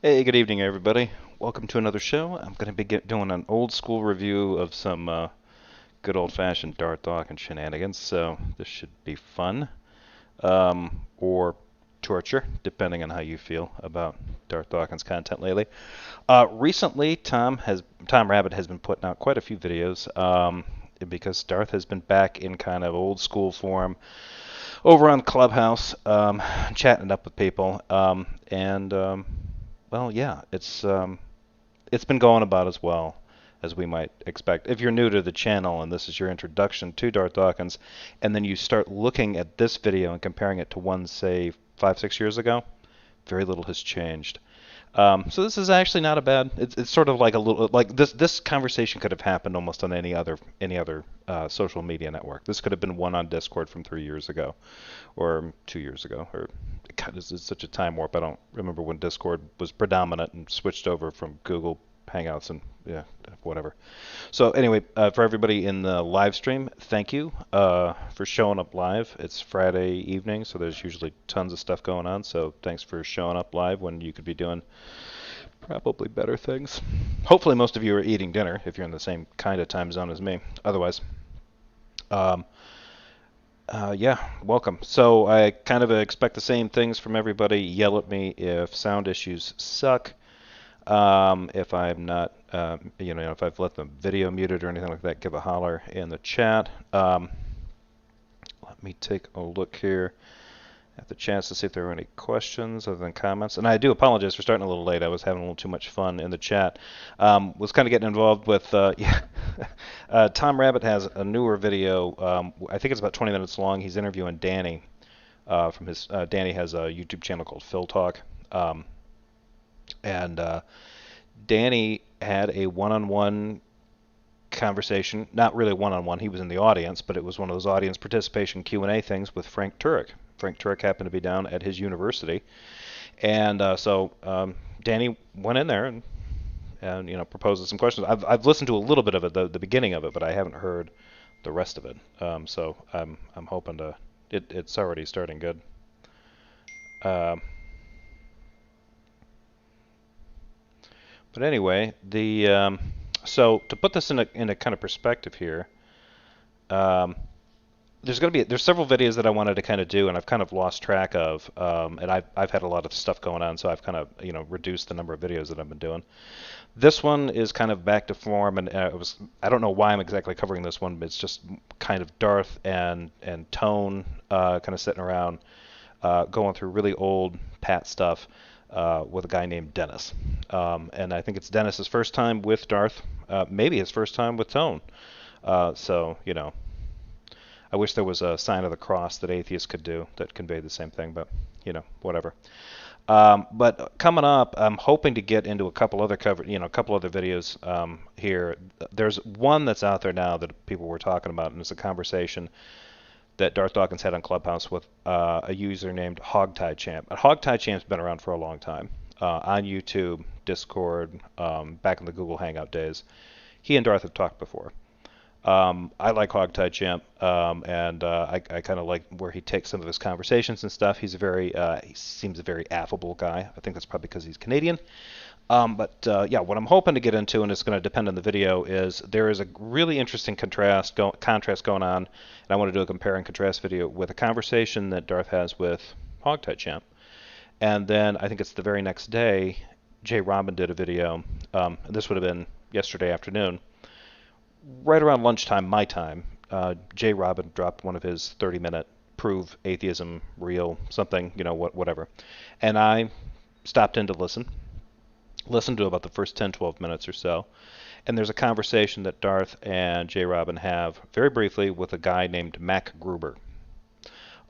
Hey, good evening, everybody. Welcome to another show. I'm going to be doing an old school review of some good old-fashioned Darth Dawkins shenanigans, so this should be fun, or torture, depending on how you feel about Darth Dawkins content lately. Recently, Tom Rabbit has been putting out quite a few videos, because Darth has been back in kind of old school form over on Clubhouse, chatting it up with people, and well, yeah, it's been going about as well as we might expect. If you're new to the channel and this is your introduction to Darth Dawkins, and then you start looking at this video and comparing it to one, say, 5, 6 years ago, very little has changed. So this is actually not a bad. It's sort of like a little like this conversation could have happened almost on any other social media network. This could have been one on Discord from 3 years ago, or 2 years ago, or God, it's such a time warp. I don't remember when Discord was predominant and switched over from Google Hangouts and yeah, whatever. So anyway, for everybody in the live stream, thank you for showing up live. It's Friday evening, so there's usually tons of stuff going on. So thanks for showing up live when you could be doing probably better things. Hopefully, most of you are eating dinner if you're in the same kind of time zone as me. Otherwise, um, yeah, welcome. So I kind of expect the same things from everybody. Yell at me if sound issues suck. If I'm not, if I've let the video muted or anything like that, give a holler in the chat. Let me take a look here at the chance to see if there are any questions other than comments. And I do apologize for starting a little late. I was having a little too much fun in the chat. Was kind of getting involved with, yeah. Tom Rabbit has a newer video. I think it's about 20 minutes long. He's interviewing Danny from his. Danny has a YouTube channel called Phil Talk. And Danny had a one-on-one conversation, not really one-on-one, he was in the audience, but it was one of those audience participation Q&A things with Frank Turek. Frank Turek happened to be down at his university, and so Danny went in there and proposed some questions. I've listened to a little bit of it, the beginning of it, but I haven't heard the rest of it. So I'm hoping to. It's already starting good. But anyway, so to put this in a kind of perspective here, um, there's several videos that I wanted to kind of do, and I've kind of lost track of, and I've had a lot of stuff going on, so I've kind of reduced the number of videos that I've been doing. This one is kind of back to form, and I don't know why I'm exactly covering this one, but it's just kind of Darth and Tone kind of sitting around going through really old Pat stuff with a guy named Dennis. And I think it's Dennis's first time with Darth, maybe his first time with Tone. So, I wish there was a sign of the cross that atheists could do that conveyed the same thing, but, whatever. But coming up, I'm hoping to get into a couple other videos here. There's one that's out there now that people were talking about, and it's a conversation that Darth Dawkins had on Clubhouse with a user named Hogtie Champ. And Hogtie Champ's been around for a long time on YouTube, Discord, back in the Google Hangout days. He and Darth have talked before. I like Hogtie Champ, and I kind of like where he takes some of his conversations and stuff. He seems a very affable guy. I think that's probably because he's Canadian. But yeah, what I'm hoping to get into, and it's going to depend on the video, is there is a really interesting contrast going on, and I want to do a compare and contrast video with a conversation that Darth has with Hogtie Champ. And then I think it's the very next day, Jay Robin did a video. This would have been yesterday afternoon, right around lunchtime, my time. Jay Robin dropped one of his 30-minute prove atheism real something, whatever. And I stopped in to listen to about the first 10, 12 minutes or so. And there's a conversation that Darth and Jay Robin have very briefly with a guy named Mac Gruber.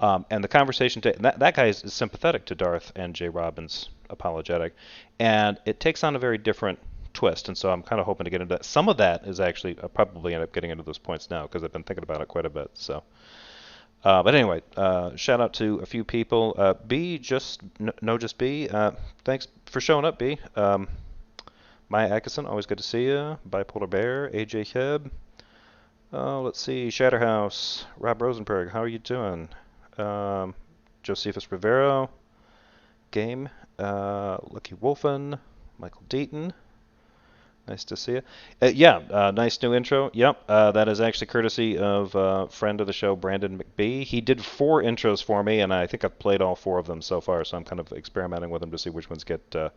And the conversation, that guy is sympathetic to Darth and Jay Robin's apologetic. And it takes on a very different twist. And so I'm kind of hoping to get into that. Some of that is actually, I'll probably end up getting into those points now because I've been thinking about it quite a bit. So. But anyway, shout out to a few people. B, just B. Thanks for showing up, B. Maya Atkinson, always good to see you. Bipolar Bear, AJ Hebb. Let's see, Shatterhouse, Rob Rosenberg, how are you doing? Josephus Rivero, Game, Lucky Wolfen, Michael Deaton. Nice to see you. Yeah, nice new intro. Yep, that is actually courtesy of friend of the show, Brandon McBee. He did 4 intros for me, and I think I've played all 4 of them so far. So I'm kind of experimenting with them to see which ones get the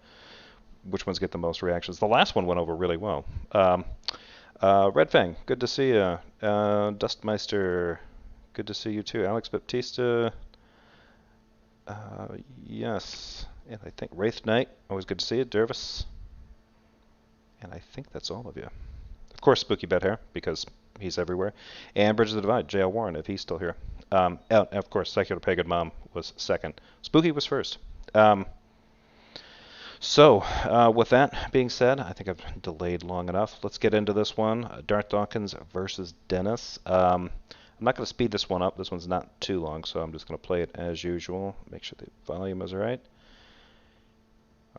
most reactions. The last one went over really well. Red Fang, good to see you. Dustmeister, good to see you too. Alex Baptista, yes. And I think Wraith Knight, always good to see you. Dervis. And I think that's all of you. Of course, Spooky Bed Hair, because he's everywhere. And Bridge of the Divide, J.L. Warren, if he's still here. And of course, Secular Pagan Mom was second. Spooky was first. So, with that being said, I think I've delayed long enough. Let's get into this one. Darth Dawkins versus Dennis. I'm not going to speed this one up. This one's not too long, so I'm just going to play it as usual. Make sure the volume is right.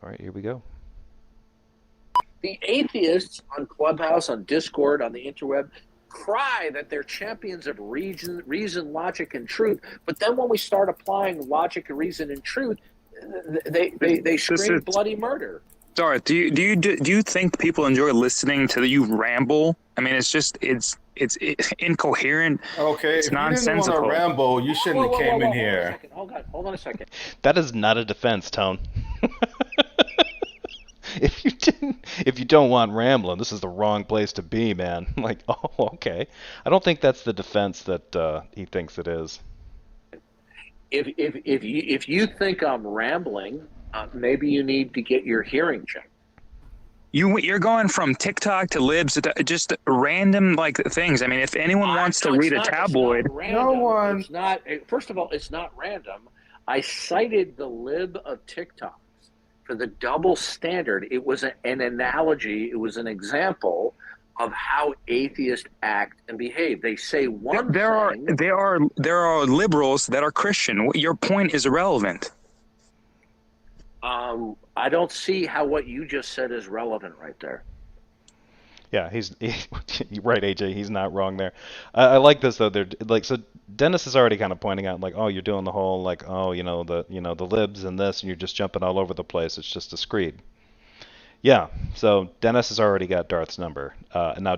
All right, here we go. The atheists on Clubhouse, on Discord, on the interweb cry that they're champions of reason, logic, and truth. But then when we start applying logic, reason, and truth, they scream bloody murder. Darth, do you think people enjoy listening to you ramble? I mean, it's incoherent. Okay, it's if nonsensical. You didn't want to ramble, you shouldn't have came in here. Hold on a second. That is not a defense, Tone. If you don't want rambling, this is the wrong place to be, man. Like, oh, okay. I don't think that's the defense that he thinks it is. If you think I'm rambling, maybe you need to get your hearing checked. You're going from TikTok to libs to just random things. I mean, if anyone wants to read a tabloid, no one. It's not. First of all, it's not random. I cited the lib of TikTok for the double standard. It was an analogy. It was an example of how atheists act and behave. They say one thing. There are liberals that are Christian. Your point is irrelevant. I don't see how what you just said is relevant right there. Yeah, you're right, AJ. He's not wrong there. I like this though. They're so Dennis is already kind of pointing out oh, you're doing the whole the libs and this, and you're just jumping all over the place. It's just a screed. Yeah. So Dennis has already got Darth's number, and now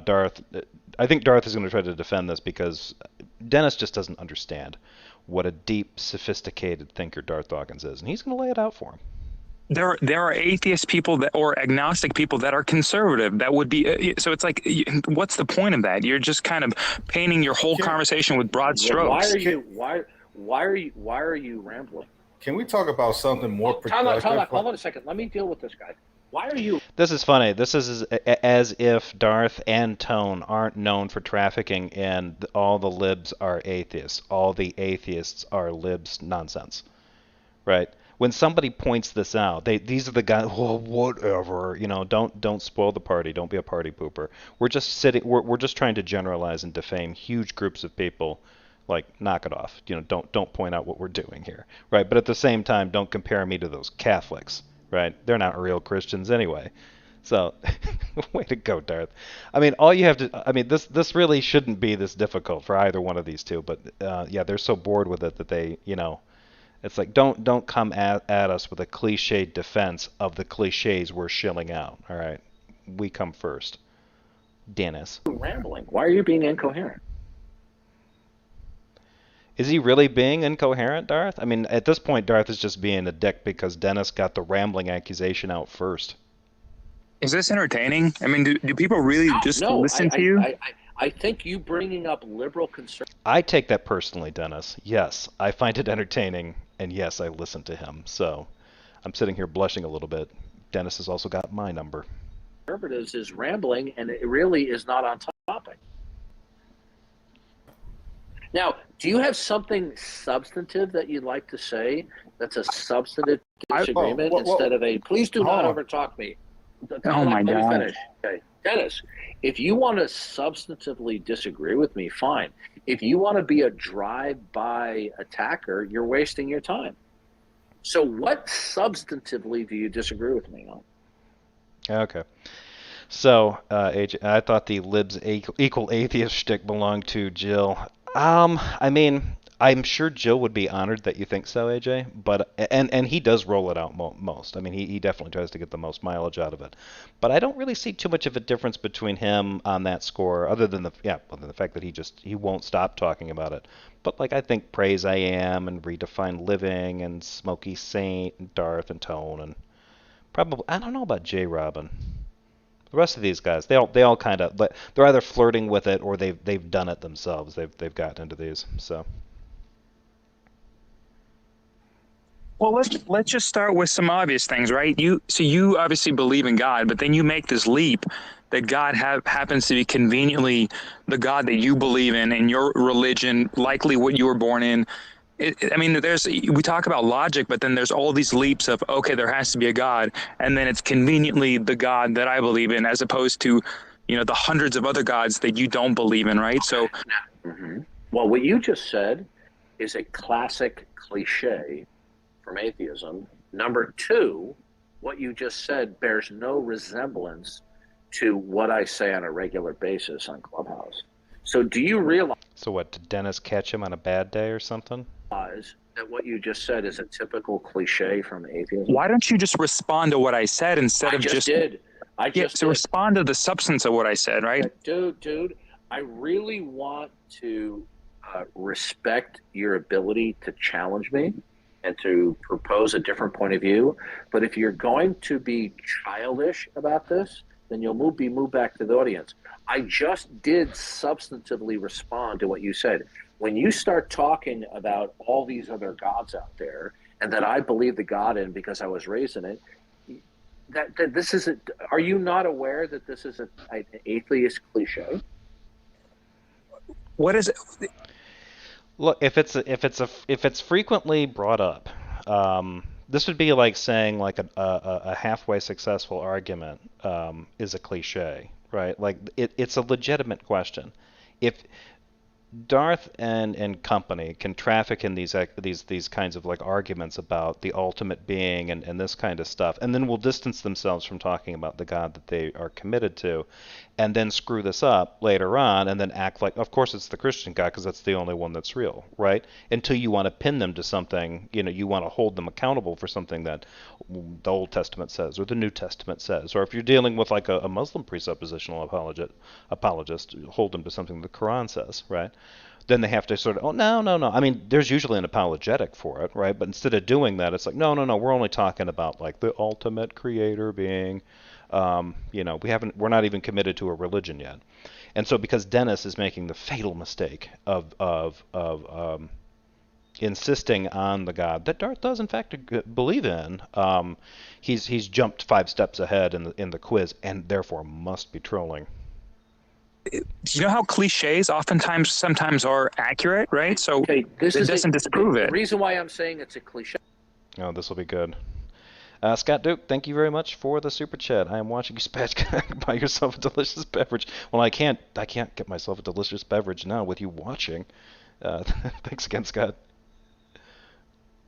I think Darth is going to try to defend this because Dennis just doesn't understand what a deep, sophisticated thinker Darth Dawkins is, and he's going to lay it out for him. There are atheist people or agnostic people that are conservative. That would be so. It's like, what's the point of that? You're just kind of painting your whole conversation with broad strokes. Why are you rambling? Can we talk about something more productive? Hold on a second. Let me deal with this guy. Why are you? This is funny. This is as if Darth and Tone aren't known for trafficking, and all the libs are atheists. All the atheists are libs nonsense, right? When somebody points this out, these are the guys. Well, whatever, don't spoil the party. Don't be a party pooper. We're just We're just trying to generalize and defame huge groups of people. Like, knock it off. Don't point out what we're doing here, right? But at the same time, don't compare me to those Catholics, right? They're not real Christians anyway. So, way to go, Darth. I mean, all you have to. I mean, this really shouldn't be this difficult for either one of these two. But yeah, they're so bored with it that they, It's like, don't come at us with a cliche defense of the cliches we're shilling out. All right, we come first. Dennis. Rambling. Why are you being incoherent? Is he really being incoherent, Darth? I mean, at this point, Darth is just being a dick because Dennis got the rambling accusation out first. Is this entertaining? I mean, do people really just listen to you? I think you bringing up liberal conservative. I take that personally, Dennis. Yes, I find it entertaining, and yes, I listen to him. So I'm sitting here blushing a little bit. Dennis has also got my number. Conservatives is rambling, and it really is not on topic. Now, do you have something substantive that you'd like to say that's a substantive disagreement instead of a please do not overtalk me? Oh my God. Let me finish. Okay. Dennis, if you want to substantively disagree with me, fine. If you want to be a drive-by attacker, you're wasting your time. So what substantively do you disagree with me on? Okay. So, AJ, I thought the libs equal atheist shtick belonged to Jill. I mean, I'm sure Joe would be honored that you think so, AJ. But and he does roll it out most. I mean, he definitely tries to get the most mileage out of it. But I don't really see too much of a difference between him on that score, other than the fact that he won't stop talking about it. But like I think Praise I Am and Redefine Living and Smoky Saint and Darth and Tone and probably I don't know about J. Robin. The rest of these guys, they all kind of they're either flirting with it or they've done it themselves. They've gotten into these. So Well, let's just start with some obvious things, right? You obviously believe in God, but then you make this leap that God happens to be conveniently the God that you believe in your religion, likely what you were born in. I mean, we talk about logic, but then there's all these leaps of, okay, there has to be a God, and then it's conveniently the God that I believe in, as opposed to, the hundreds of other gods that you don't believe in, right? So, Well, what you just said is a classic cliche from atheism. Number two, what you just said bears no resemblance to what I say on a regular basis on Clubhouse. So do you realize... So what, did Dennis catch him on a bad day or something? That what you just said is a typical cliche from atheism? Why don't you just respond to what I said instead of just... I just did. Respond to the substance of what I said, right? Dude, I really want to respect your ability to challenge me and to propose a different point of view. But if you're going to be childish about this, then you'll be moved back to the audience. I just did substantively respond to what you said. When you start talking about all these other gods out there and that I believe the God in because I was raised in it, that this is are you not aware that this is an atheist cliche? What is it? Look, if it's frequently brought up, this would be like saying like a halfway successful argument is a cliche, right? Like it's a legitimate question. If Darth and company can traffic in these kinds of like arguments about the ultimate being and this kind of stuff, and then will distance themselves from talking about the God that they are committed to, and then screw this up later on, and then act like, of course, it's the Christian God because that's the only one that's real, right? Until you want to pin them to something, you want to hold them accountable for something that the Old Testament says or the New Testament says, or if you're dealing with like a Muslim presuppositional apologist, hold them to something the Quran says, right? Then they have to sort of, oh, no. I mean, there's usually an apologetic for it, right? But instead of doing that, it's like, no, we're only talking about like the ultimate creator being, we're not even committed to a religion yet. And so because Dennis is making the fatal mistake of insisting on the God that Darth does in fact believe in, he's jumped 5 steps ahead in the quiz and therefore must be trolling. You know how cliches sometimes are accurate, right? So okay, it doesn't disprove it. The reason why I'm saying it's a cliche. Oh, this will be good. Scott Duke, thank you very much for the super chat. I am watching you buy yourself a delicious beverage. Well, I can't get myself a delicious beverage now with you watching. Thanks again, Scott.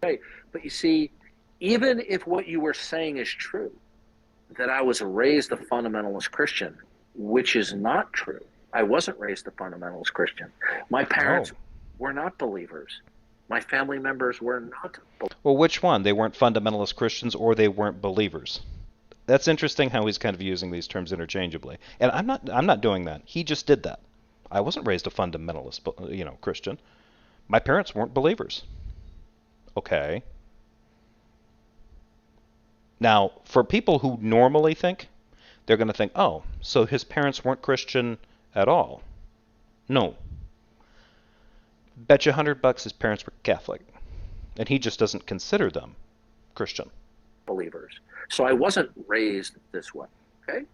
Okay, but you see, even if what you were saying is true, that I was raised a fundamentalist Christian, which is not true. I wasn't raised a fundamentalist Christian. My parents were not believers. My family members were not believers. Well, which one? They weren't fundamentalist Christians or they weren't believers. That's interesting how he's kind of using these terms interchangeably. And I'm not doing that. He just did that. I wasn't raised a fundamentalist, Christian. My parents weren't believers. Okay. Now, for people who normally think, they're going to think, oh, so his parents weren't Christian at all. No. Bet you $100 his parents were Catholic. And he just doesn't consider them Christian. Believers. So I wasn't raised this way. Okay?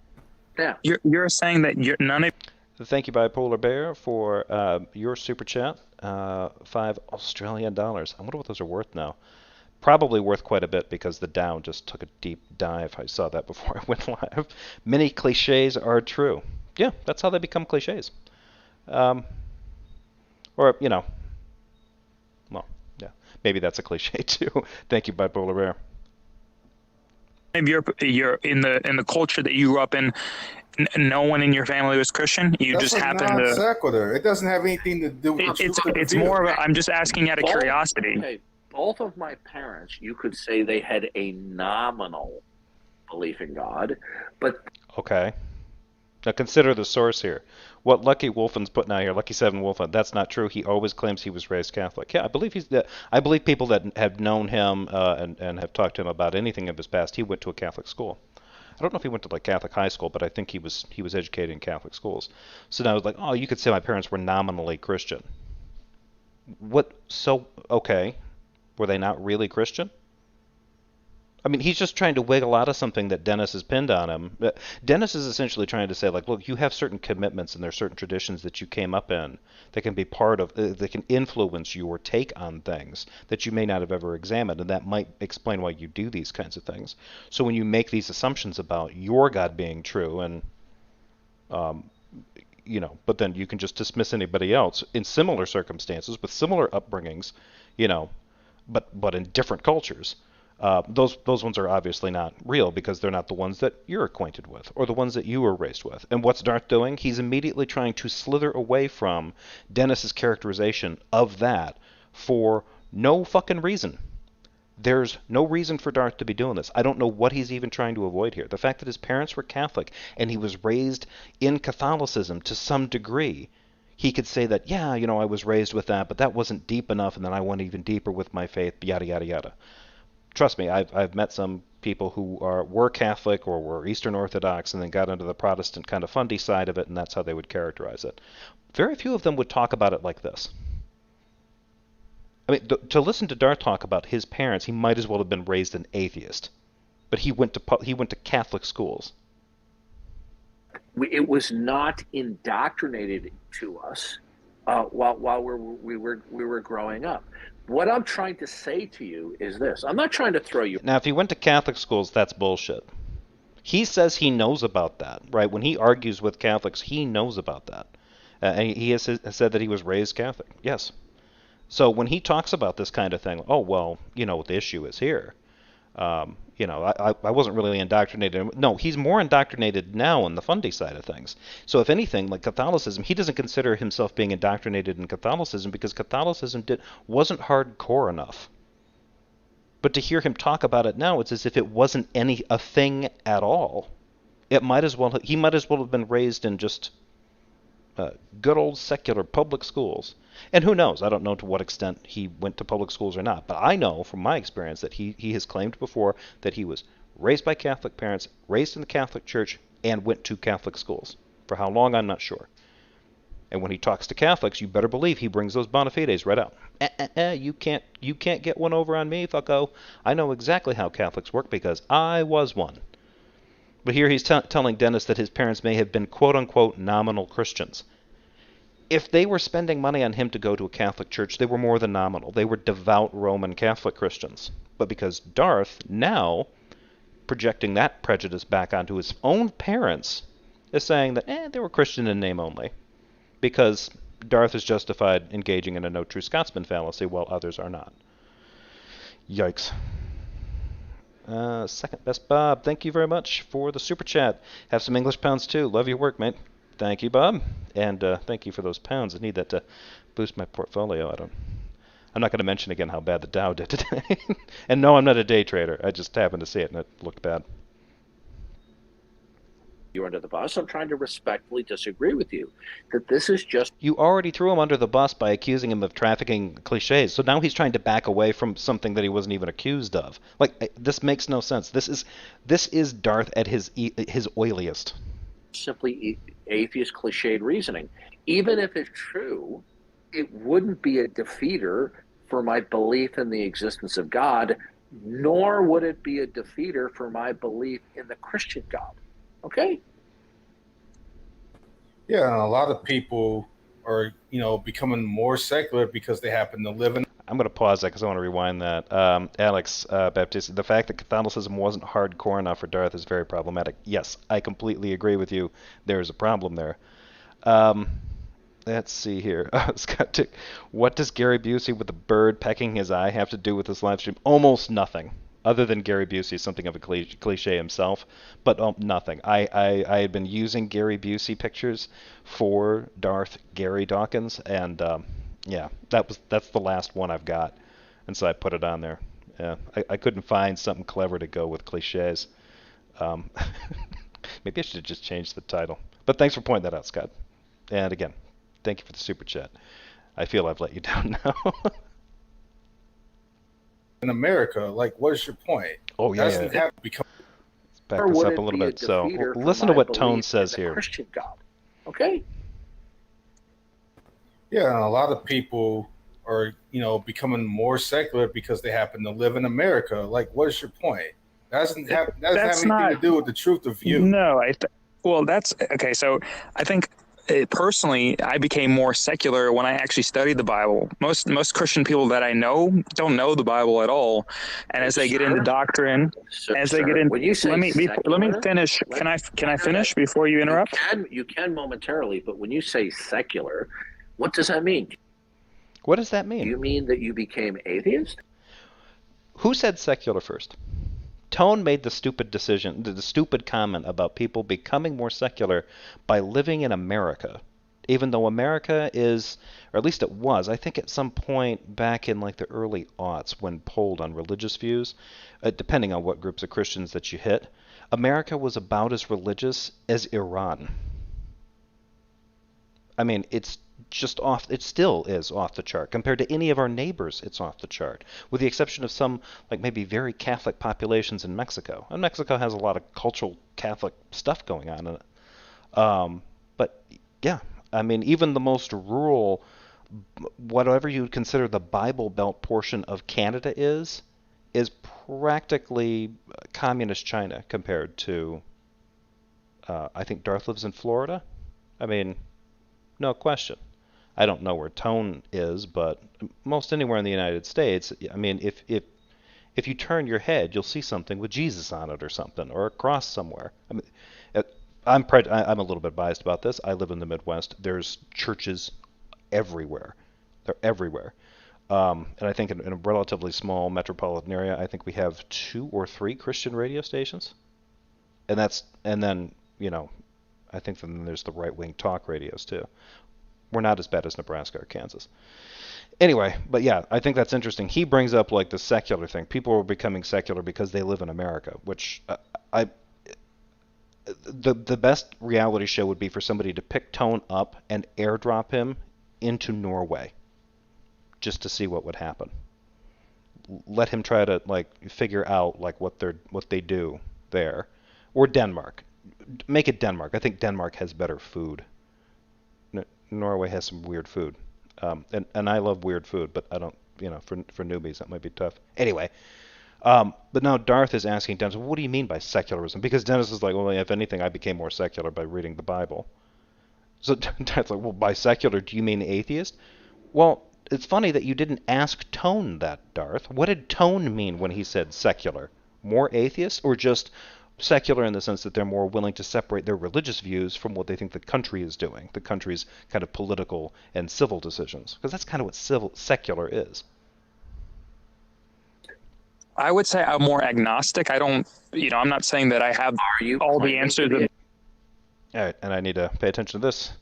Now. You're saying that none of... Thank you, Bipolar Bear, for your super chat. 5 Australian dollars. I wonder what those are worth now. Probably worth quite a bit because the Dow just took a deep dive. I saw that before I went live. Many cliches are true. Yeah, that's how they become cliches. Well, yeah. Maybe that's a cliche too. Thank you, Bipolar Bear. You're in the culture that you grew up in. no one in your family was Christian? You That's just a happened non to. sequitur. It doesn't have anything to do with the It's truth of the it's view. more of a, I'm just asking out of curiosity. Okay, both of my parents, you could say they had a nominal belief in God, but Okay. Now consider the source here. What Lucky Wolfen's putting out here, Lucky Seven Wolfen, that's not true. He always claims he was raised Catholic. Yeah, I believe I believe people that have known him and have talked to him about anything of his past. He went to a Catholic school. I don't know if he went to like Catholic high school, but I think he was educated in Catholic schools. So now it's like, oh, you could say my parents were nominally Christian. What? So okay, were they not really Christian? I mean, he's just trying to wiggle out of something that Dennis has pinned on him. Dennis is essentially trying to say, like, look, you have certain commitments and there are certain traditions that you came up in that can be part of, that can influence your take on things that you may not have ever examined, and that might explain why you do these kinds of things. So when you make these assumptions about your God being true, and but then you can just dismiss anybody else in similar circumstances with similar upbringings, you know, but in different cultures. Those ones are obviously not real because they're not the ones that you're acquainted with or the ones that you were raised with. And what's Darth doing? He's immediately trying to slither away from Dennis's characterization of that for no fucking reason. There's no reason for Darth to be doing this. I don't know what he's even trying to avoid here. The fact that his parents were Catholic and he was raised in Catholicism to some degree, he could say that, yeah, I was raised with that, but that wasn't deep enough, and then I went even deeper with my faith, yada, yada, yada. Trust me, I've met some people who were Catholic or were Eastern Orthodox and then got into the Protestant kind of fundy side of it, and that's how they would characterize it. Very few of them would talk about it like this. I mean, to listen to Darth talk about his parents, he might as well have been raised an atheist, but he went to Catholic schools. It was not indoctrinated to us while we were growing up. What I'm trying to say to you is this. I'm not trying to throw you. Now, if he went to Catholic schools, that's bullshit. He says he knows about that, right? When he argues with Catholics, he knows about that. And he has said that he was raised Catholic. Yes. So when he talks about this kind of thing, oh, well, what the issue is here. I wasn't really indoctrinated. No, he's more indoctrinated now on the fundy side of things. So if anything, like Catholicism, he doesn't consider himself being indoctrinated in Catholicism because Catholicism wasn't hardcore enough. But to hear him talk about it now, it's as if it wasn't a thing at all. He might as well have been raised in just good old secular public schools. And who knows? I don't know to what extent he went to public schools or not. But I know from my experience that he has claimed before that he was raised by Catholic parents, raised in the Catholic Church, and went to Catholic schools. For how long, I'm not sure. And when he talks to Catholics, you better believe he brings those bona fides right out. You can't get one over on me, fucko. I know exactly how Catholics work because I was one. But here he's telling Dennis that his parents may have been quote-unquote nominal Christians. If they were spending money on him to go to a Catholic church, they were more than nominal. They were devout Roman Catholic Christians. But because Darth, now, projecting that prejudice back onto his own parents, is saying that, they were Christian in name only. Because Darth is justified engaging in a no true Scotsman fallacy while others are not. Yikes. Second best Bob, thank you very much for the super chat. Have some English pounds too. Love your work, mate. Thank you, Bob. And thank you for those pounds. I need that to boost my portfolio. I'm not going to mention again how bad the Dow did today. And no, I'm not a day trader. I just happened to see it and it looked bad. You're under the bus. I'm trying to respectfully disagree with you. That this is just... You already threw him under the bus by accusing him of trafficking cliches. So now he's trying to back away from something that he wasn't even accused of. Like, this makes no sense. This is Darth at his oiliest. Simply atheist cliched reasoning. Even if it's true, it wouldn't be a defeater for my belief in the existence of God, nor would it be a defeater for my belief in the Christian God. Okay? Yeah, and a lot of people are, becoming more secular because they happen to live in... I'm going to pause that because I want to rewind that. Alex Baptiste, the fact that Catholicism wasn't hardcore enough for Darth is very problematic. Yes, I completely agree with you. There's a problem there. Let's see here. Scott Tick, what does Gary Busey with the bird pecking his eye have to do with this live stream? Almost nothing. Other than Gary Busey, something of a cliche himself, but nothing. I had been using Gary Busey pictures for Darth Gary Dawkins, and yeah, that's the last one I've got, and so I put it on there. Yeah, I couldn't find something clever to go with cliches. Um, maybe I should have just changed the title. But thanks for pointing that out, Scott. And again, thank you for the super chat. I feel I've let you down now. In America, like, what is your point? Oh yeah, Doesn't have to become. Let's back this up a little bit. So listen to what Tone says here. Christian God. Okay. Yeah, and a lot of people are, becoming more secular because they happen to live in America. Like, what is your point? That doesn't have anything to do with the truth of you. No, well, that's okay. So I think personally, I became more secular when I actually studied the Bible. Most Christian people that I know don't know the Bible at all, and as they get into doctrine, as they get in, when you say let me finish. Can I finish before you interrupt? You can momentarily, but when you say secular, what does that mean? What does that mean? Do you mean that you became atheist? Who said secular first? Tone made the stupid decision, the stupid comment about people becoming more secular by living in America, even though America is, or at least it was, I think at some point back in like the early aughts when polled on religious views, depending on what groups of Christians that you hit, America was about as religious as Iran. I mean, it's just off, it still is off the chart. Compared to any of our neighbors, it's off the chart. With the exception of some, like maybe very Catholic populations in Mexico. And Mexico has a lot of cultural Catholic stuff going on in it. But yeah, I mean, even the most rural, whatever you would consider the Bible Belt portion of Canada is practically communist China compared to, I think Darth lives in Florida. I mean, no question. I don't know where Tone is, but most anywhere in the United States, I mean, if you turn your head, you'll see something with Jesus on it or something, or a cross somewhere. I mean, I'm a little bit biased about this. I live in the Midwest. There's churches everywhere. They're everywhere. And I think in a relatively small metropolitan area, I think we have 2 or 3 Christian radio stations. And then, I think then there's the right-wing talk radios too. We're not as bad as Nebraska or Kansas. Anyway, but yeah, I think that's interesting. He brings up like the secular thing. People are becoming secular because they live in America, which the best reality show would be for somebody to pick Tone up and airdrop him into Norway just to see what would happen. Let him try to like figure out like what they do there, or Denmark. Make it Denmark. I think Denmark has better food. Norway has some weird food, and I love weird food, but I don't, for newbies that might be tough. Anyway, but now Darth is asking Dennis, what do you mean by secularism? Because Dennis is like, well, if anything, I became more secular by reading the Bible. So Darth's like, well, by secular, do you mean atheist? Well, it's funny that you didn't ask Tone that, Darth. What did Tone mean when he said secular? More atheist, or just secular in the sense that they're more willing to separate their religious views from what they think the country is doing, the country's kind of political and civil decisions? Because that's kind of what secular is. I would say I'm more agnostic. I don't, I'm not saying that I have all the answers. All right, and I need to pay attention to this.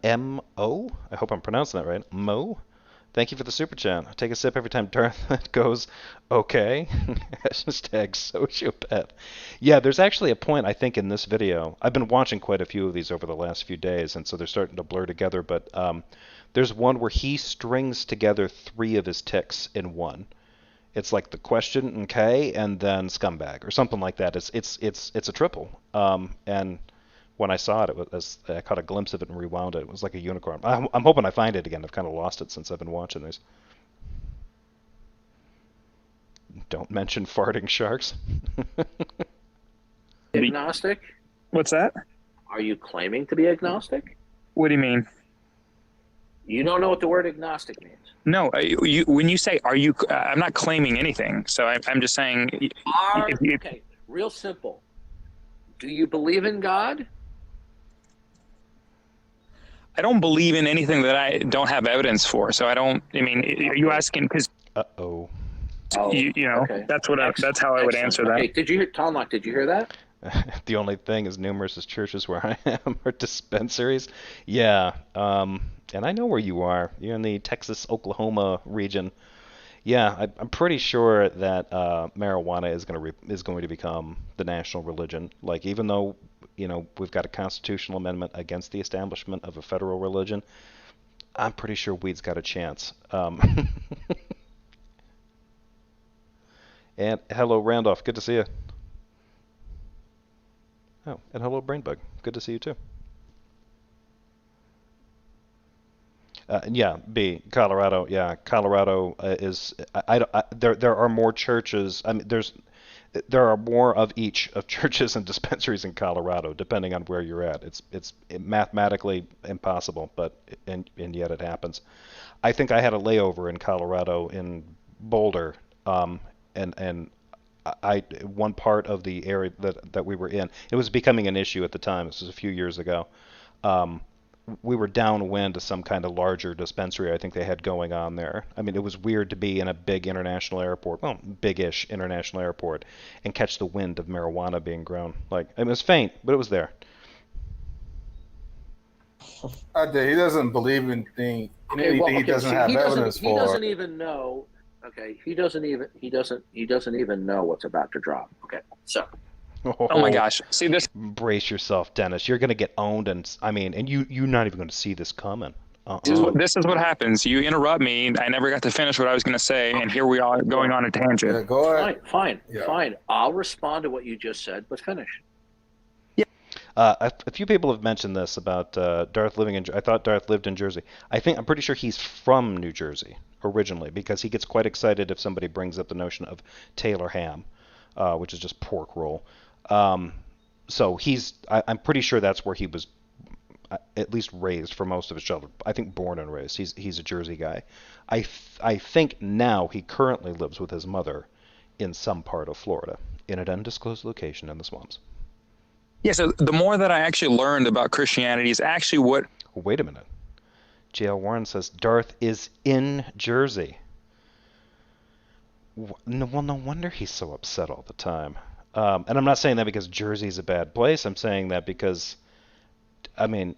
M-O, I hope I'm pronouncing that right. Mo, thank you for the super chat. I take a sip every time Darth goes, okay. Hashtag sociopath. Yeah, there's actually a point, I think, in this video. I've been watching quite a few of these over the last few days, and so they're starting to blur together, but there's one where he strings together 3 of his ticks in one. It's like the question, okay, and then scumbag, or something like that. It's a triple. And when I saw it, I caught a glimpse of it and rewound it. It was like a unicorn. I'm hoping I find it again. I've kind of lost it since I've been watching these. Don't mention farting sharks. Agnostic? What's that? Are you claiming to be agnostic? What do you mean? You don't know what the word agnostic means. No, when you say "are you," I'm not claiming anything. So I'm just saying. Okay, real simple. Do you believe in God? I don't believe in anything that I don't have evidence for. So I don't. I mean, are you asking? Because Uh-oh. Oh, okay. That's how I would answer that. Okay, did you hear, Tom Locke, did you hear that? The only thing is numerous as churches where I am are dispensaries. Yeah, and I know where you are. You're in the Texas, Oklahoma region. Yeah, I'm pretty sure that marijuana is going to become the national religion. Like, even though, we've got a constitutional amendment against the establishment of a federal religion, I'm pretty sure weed's got a chance. And hello, Randolph. Good to see you. Oh, and hello, Brainbug. Good to see you too. Yeah, B, Colorado. Yeah, Colorado is. There are more churches. I mean, there are more of each of churches and dispensaries in Colorado, depending on where you're at. It's mathematically impossible, but and yet it happens. I think I had a layover in Colorado in Boulder, and one part of the area that we were in, it was becoming an issue at the time. This was a few years ago. Um, we were downwind to some kind of larger dispensary I think they had going on there. I mean, it was weird to be in a big international airport, well, big-ish international airport, and catch the wind of marijuana being grown. Like, it was faint, but it was there. He doesn't believe in anything he doesn't have evidence for. He doesn't even know. Okay, he doesn't even know what's about to drop. Okay, so. Oh my gosh! See this? Brace yourself, Dennis. You're gonna get owned, and you're not even gonna see this coming. This is what happens. You interrupt me. I never got to finish what I was gonna say, and here we are going on a tangent. Yeah, go ahead. Fine. I'll respond to what you just said, but finish. Yeah. A few people have mentioned this about Darth living in. I thought Darth lived in Jersey. I'm pretty sure he's from New Jersey originally, because he gets quite excited if somebody brings up the notion of Taylor ham, which is just pork roll. So I'm pretty sure that's where he was at least raised for most of his childhood. I think born and raised. He's a Jersey guy. I think now he currently lives with his mother in some part of Florida, in an undisclosed location in the swamps. Yeah, so the more that I actually learned about Christianity is actually what... Wait a minute. J.L. Warren says Darth is in Jersey. Well, no wonder he's so upset all the time. And I'm not saying that because Jersey's a bad place. I'm saying that because, I mean,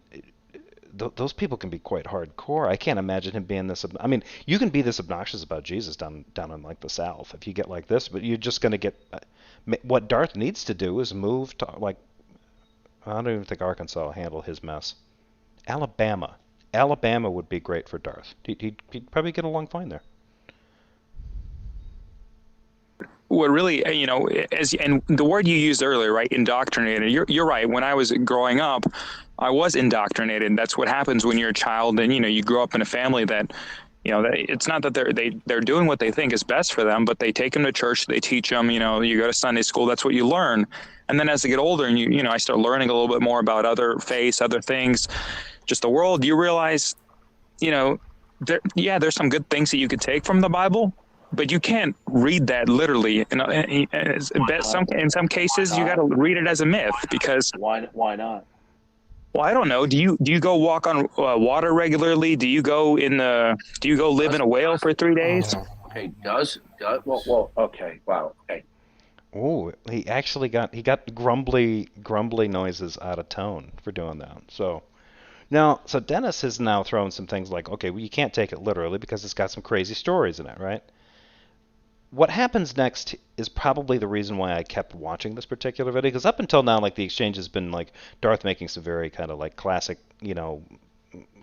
those people can be quite hardcore. I can't imagine him being this. I mean, you can be this obnoxious about Jesus down in like the South if you get like this, but you're just going to get. What Darth needs to do is move to like. I don't even think Arkansas will handle his mess. Alabama would be great for Darth. He'd probably get along fine there. What really, and the word you used earlier, right, indoctrinated, you're right. When I was growing up, I was indoctrinated. That's what happens when you're a child and, you grow up in a family that, it's not that they're doing what they think is best for them, but they take them to church, they teach them, you go to Sunday school, that's what you learn. And then as they get older and I start learning a little bit more about other faiths, other things, just the world, you realize, there's some good things that you could take from the Bible. But you can't read that literally. In some cases, you got to read it as a myth because. Why not? Well, I don't know. Do you go walk on water regularly? Do you go live in a whale for 3 days? Okay. Well. Okay. Wow. Okay. Oh, he got grumbly noises out of tone for doing that. So Dennis has now thrown some things like, okay, well, you can't take it literally because it's got some crazy stories in it, right? What happens next is probably the reason why I kept watching this particular video, because up until now, like, the exchange has been like Darth making some very kind of like classic,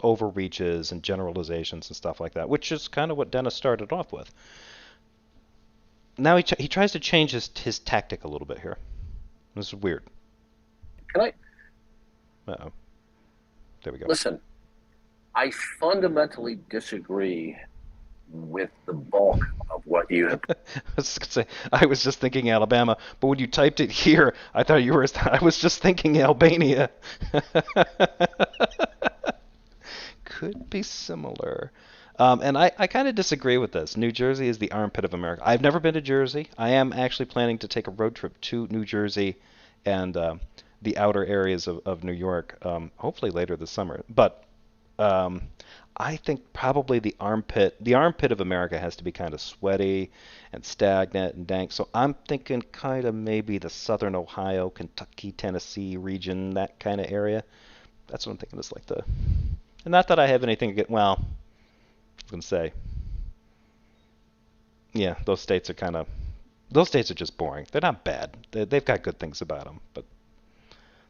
overreaches and generalizations and stuff like that, which is kind of what Dennis started off with. Now he tries to change his tactic a little bit here. This is weird. Can I? Uh-oh. There we go. Listen, I fundamentally disagree with the bulk of what you have. I was just thinking Alabama, but when you typed it here, I was just thinking Albania. Could be similar. And I kind of disagree with this. New Jersey is the armpit of America. I've never been to Jersey. I am actually planning to take a road trip to New Jersey and the outer areas of New York, hopefully later this summer. But I think probably the armpit of America has to be kind of sweaty and stagnant and dank. So I'm thinking kind of maybe the southern Ohio, Kentucky, Tennessee region, that kind of area. That's what I'm thinking is like the. And not that I have anything to get. Well, I was gonna say, yeah, those states are just boring. They're not bad. They've got good things about them, but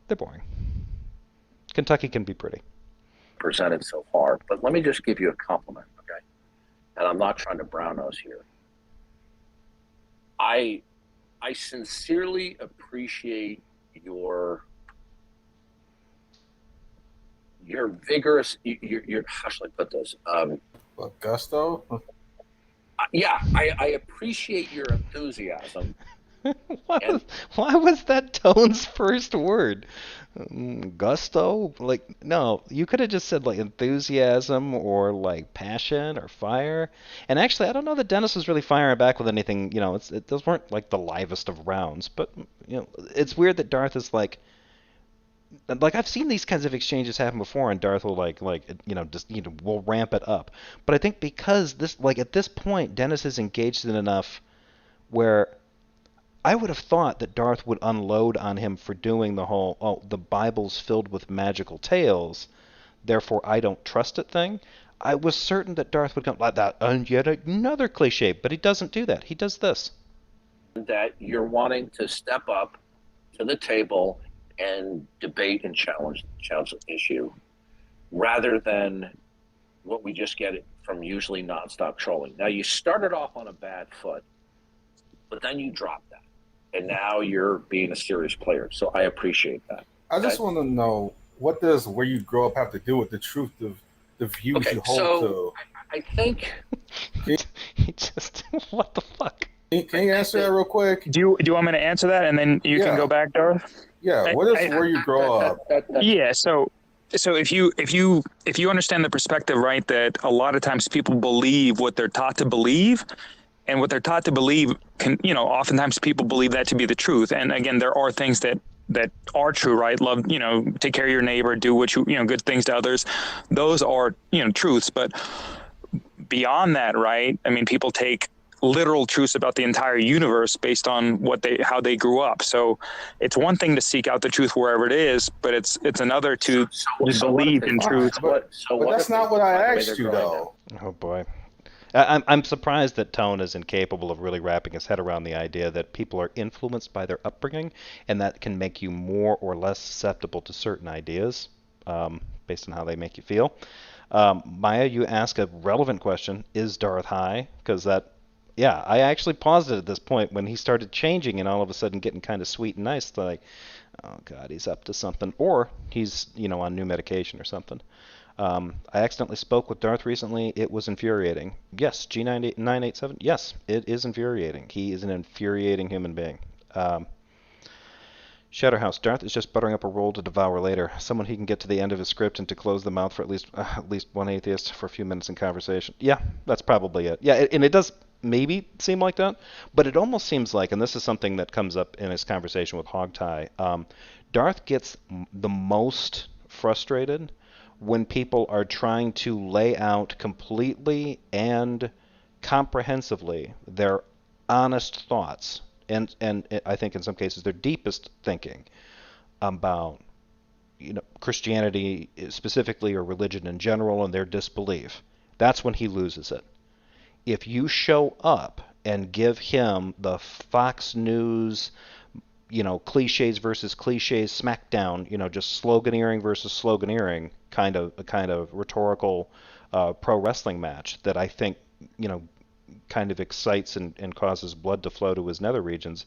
they're boring. Kentucky can be pretty. Presented so far, but let me just give you a compliment, okay? And I'm not trying to brown nose here. I sincerely appreciate your vigorous, your how should I put this? What, gusto? Yeah, I appreciate your enthusiasm. Why was that Tone's first word? Gusto? Like, no, you could have just said like enthusiasm or like passion or fire. And actually, I don't know that Dennis was really firing back with anything. Those weren't like the livest of rounds. But it's weird that Darth is like I've seen these kinds of exchanges happen before, and Darth will will ramp it up. But I think because at this point, Dennis is engaged in enough where I would have thought that Darth would unload on him for doing the whole, oh, the Bible's filled with magical tales, therefore I don't trust it thing. I was certain that Darth would come like that, and yet another cliche, but he doesn't do that. He does this. That you're wanting to step up to the table and debate and challenge the issue, rather than what we just get from usually nonstop trolling. Now, you started off on a bad foot, but then you dropped that. And now you're being a serious player. So I appreciate that. I just want to know, what does where you grow up have to do with the truth of the views you hold to? I think... What the fuck? Can you answer that real quick? Do you want me to answer that, and then you can go back, Darth? Yeah, what is where you grow up? Yeah, so if you understand the perspective, right, that a lot of times people believe what they're taught to believe, and what they're taught to believe oftentimes people believe that to be the truth. And again, there are things that are true, right? Love, take care of your neighbor, do what good things to others. Those are, truths. But beyond that, right? I mean, people take literal truths about the entire universe based on how they grew up. So it's one thing to seek out the truth wherever it is, but it's another to believe in truth. But that's not what I asked you, though. Oh boy. I'm surprised that Tone is incapable of really wrapping his head around the idea that people are influenced by their upbringing, and that can make you more or less susceptible to certain ideas based on how they make you feel. Maya, you ask a relevant question: is Darth high? Because I actually paused it at this point when he started changing and all of a sudden getting kind of sweet and nice. Like, oh god, he's up to something, or he's on new medication or something. I accidentally spoke with Darth recently. It was infuriating. Yes, G987. Yes, it is infuriating. He is an infuriating human being. Shatterhouse. Darth is just buttering up a roll to devour later. Someone he can get to the end of his script and to close the mouth for at least one atheist for a few minutes in conversation. Yeah, that's probably it. Yeah, and it does maybe seem like that, but it almost seems like, and this is something that comes up in his conversation with Hogtie, Darth gets the most frustrated when people are trying to lay out completely and comprehensively their honest thoughts, and I think in some cases their deepest thinking about Christianity specifically, or religion in general, and their disbelief. That's when he loses it. If you show up and give him the Fox News, cliches versus cliches smackdown, just sloganeering versus sloganeering kind of rhetorical pro wrestling match that I think, kind of excites and causes blood to flow to his nether regions,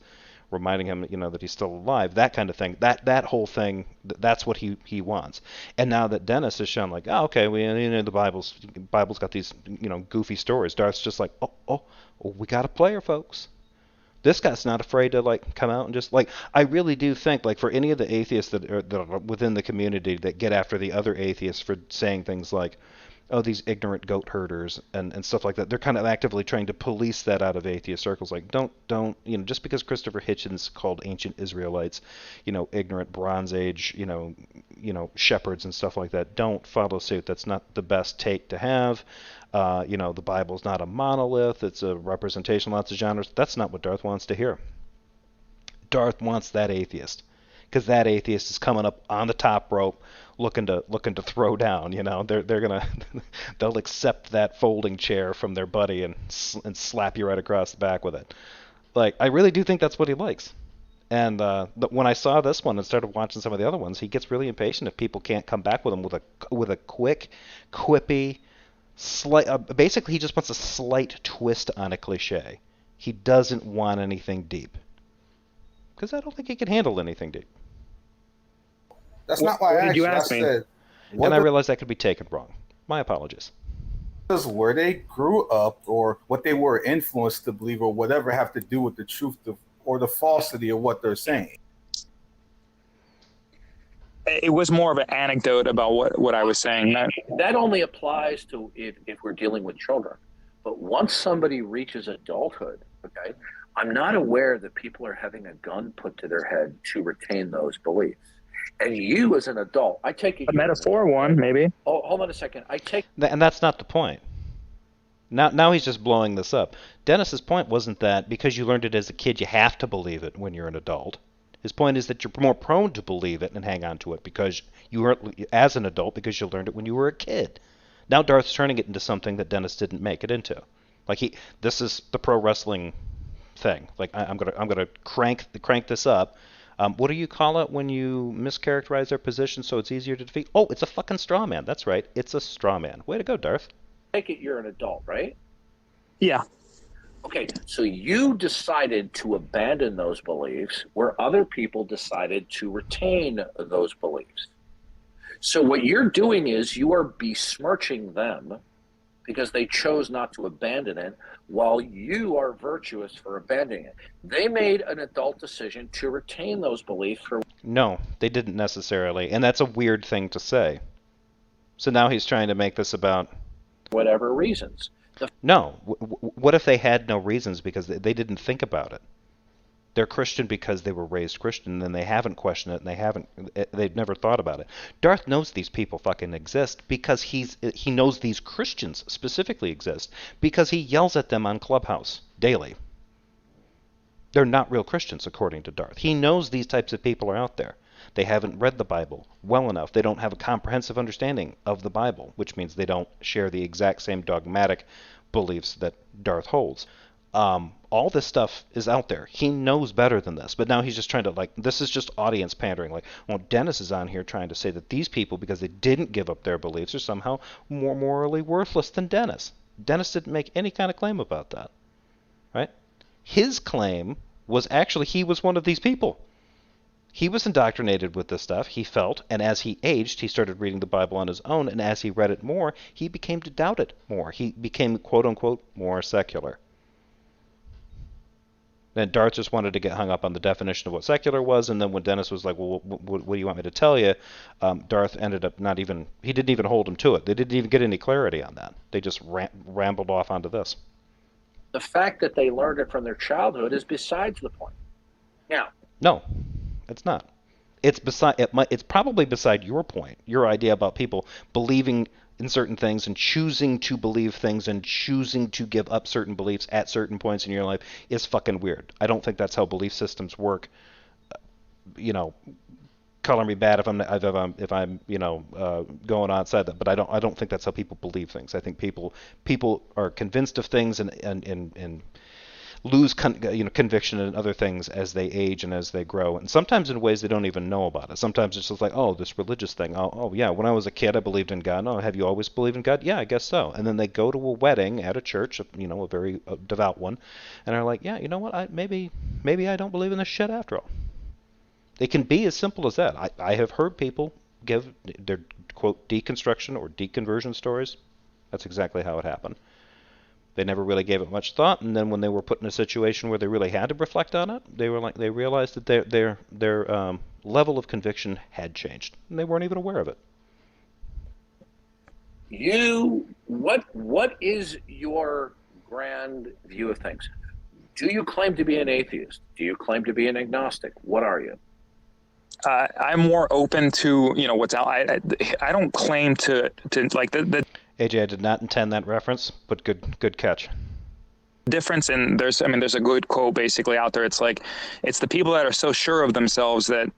reminding him, that he's still alive, that kind of thing, that whole thing, that's what he wants. And now that Dennis has shown like, oh, okay, the Bible's got these, goofy stories, Darth's just like, oh, we got a player, folks. This guy's not afraid to come out and just I really do think for any of the atheists that are within the community that get after the other atheists for saying things like, oh, these ignorant goat herders and stuff like that, they're kind of actively trying to police that out of atheist circles. Don't just because Christopher Hitchens called ancient Israelites, ignorant Bronze Age, shepherds and stuff like that. Don't follow suit. That's not the best take to have. The Bible's not a monolith. It's a representation of lots of genres. That's not what Darth wants to hear. Darth wants that atheist, because that atheist is coming up on the top rope, looking to throw down. They'll accept that folding chair from their buddy and slap you right across the back with it. Like, I really do think that's what he likes. And when I saw this one and started watching some of the other ones, he gets really impatient if people can't come back with him with a quick, quippy, basically he just wants a slight twist on a cliche. He doesn't want anything deep, because I don't think he can handle anything deep. That's not why I asked me. And I realized that could be taken wrong. My apologies. Does where they grew up or what they were influenced to believe or whatever have to do with the truth or the falsity of what they're saying? It was more of an anecdote about what I was saying. That only applies to if we're dealing with children. But once somebody reaches adulthood, okay, I'm not aware that people are having a gun put to their head to retain those beliefs. And you, as an adult, I take it. A metaphor one, maybe. Oh, hold on a second. And that's not the point. Now he's just blowing this up. Dennis's point wasn't that because you learned it as a kid, you have to believe it when you're an adult. His point is that you're more prone to believe it and hang on to it because you were as an adult because you learned it when you were a kid. Now Darth's turning it into something that Dennis didn't make it into. Like this is the pro wrestling thing. Like I'm gonna crank this up. What do you call it when you mischaracterize their position so it's easier to defeat? Oh, it's a fucking straw man. That's right. It's a straw man. Way to go, Darth. Take it you're an adult, right? Yeah. Okay, so you decided to abandon those beliefs where other people decided to retain those beliefs. So what you're doing is you are besmirching them because they chose not to abandon it, while you are virtuous for abandoning it. They made an adult decision to retain those beliefs for... No, they didn't necessarily, and that's a weird thing to say. So now he's trying to make this about... whatever reasons. No. What if they had no reasons because they didn't think about it? They're Christian because they were raised Christian, and they haven't questioned it, and they've never thought about it. Darth knows these people fucking exist because he knows these Christians specifically exist because he yells at them on Clubhouse daily. They're not real Christians, according to Darth. He knows these types of people are out there. They haven't read the Bible well enough. They don't have a comprehensive understanding of the Bible, which means they don't share the exact same dogmatic beliefs that Darth holds. All this stuff is out there. He knows better than this, but now he's just trying to, this is just audience pandering. Well, Dennis is on here trying to say that these people, because they didn't give up their beliefs, are somehow more morally worthless than Dennis. Dennis didn't make any kind of claim about that, right? His claim was actually he was one of these people. He was indoctrinated with this stuff, he felt, and as he aged, he started reading the Bible on his own, and as he read it more, he became to doubt it more. He became, quote-unquote, more secular. And Darth just wanted to get hung up on the definition of what secular was, and then when Dennis was like, well, what do you want me to tell you? Darth ended up he didn't even hold him to it. They didn't even get any clarity on that. They just rambled off onto this. The fact that they learned it from their childhood is besides the point. Now. No, it's not. It's probably beside your point, your idea about people believing in certain things and choosing to believe things and choosing to give up certain beliefs at certain points in your life is fucking weird. I don't think that's how belief systems work. Color me bad if I'm going outside that, but I don't think that's how people believe things. I think people are convinced of things and lose conviction in other things as they age and as they grow, and sometimes in ways they don't even know about it. Sometimes it's just like, oh, this religious thing. Oh yeah, when I was a kid, I believed in God. Oh, have you always believed in God? Yeah, I guess so. And then they go to a wedding at a church, a very devout one, and are like, yeah, you know what? Maybe I don't believe in this shit after all. It can be as simple as that. I have heard people give their quote deconstruction or deconversion stories. That's exactly how it happened. They never really gave it much thought, and then when they were put in a situation where they really had to reflect on it, they realized that their level of conviction had changed, and they weren't even aware of it. What is your grand view of things? Do you claim to be an atheist? Do you claim to be an agnostic? What are you? I'm more open to what's out. I don't claim to like the AJ, I did not intend that reference, but good catch. difference. And there's a good quote basically out there. It's like it's the people that are so sure of themselves that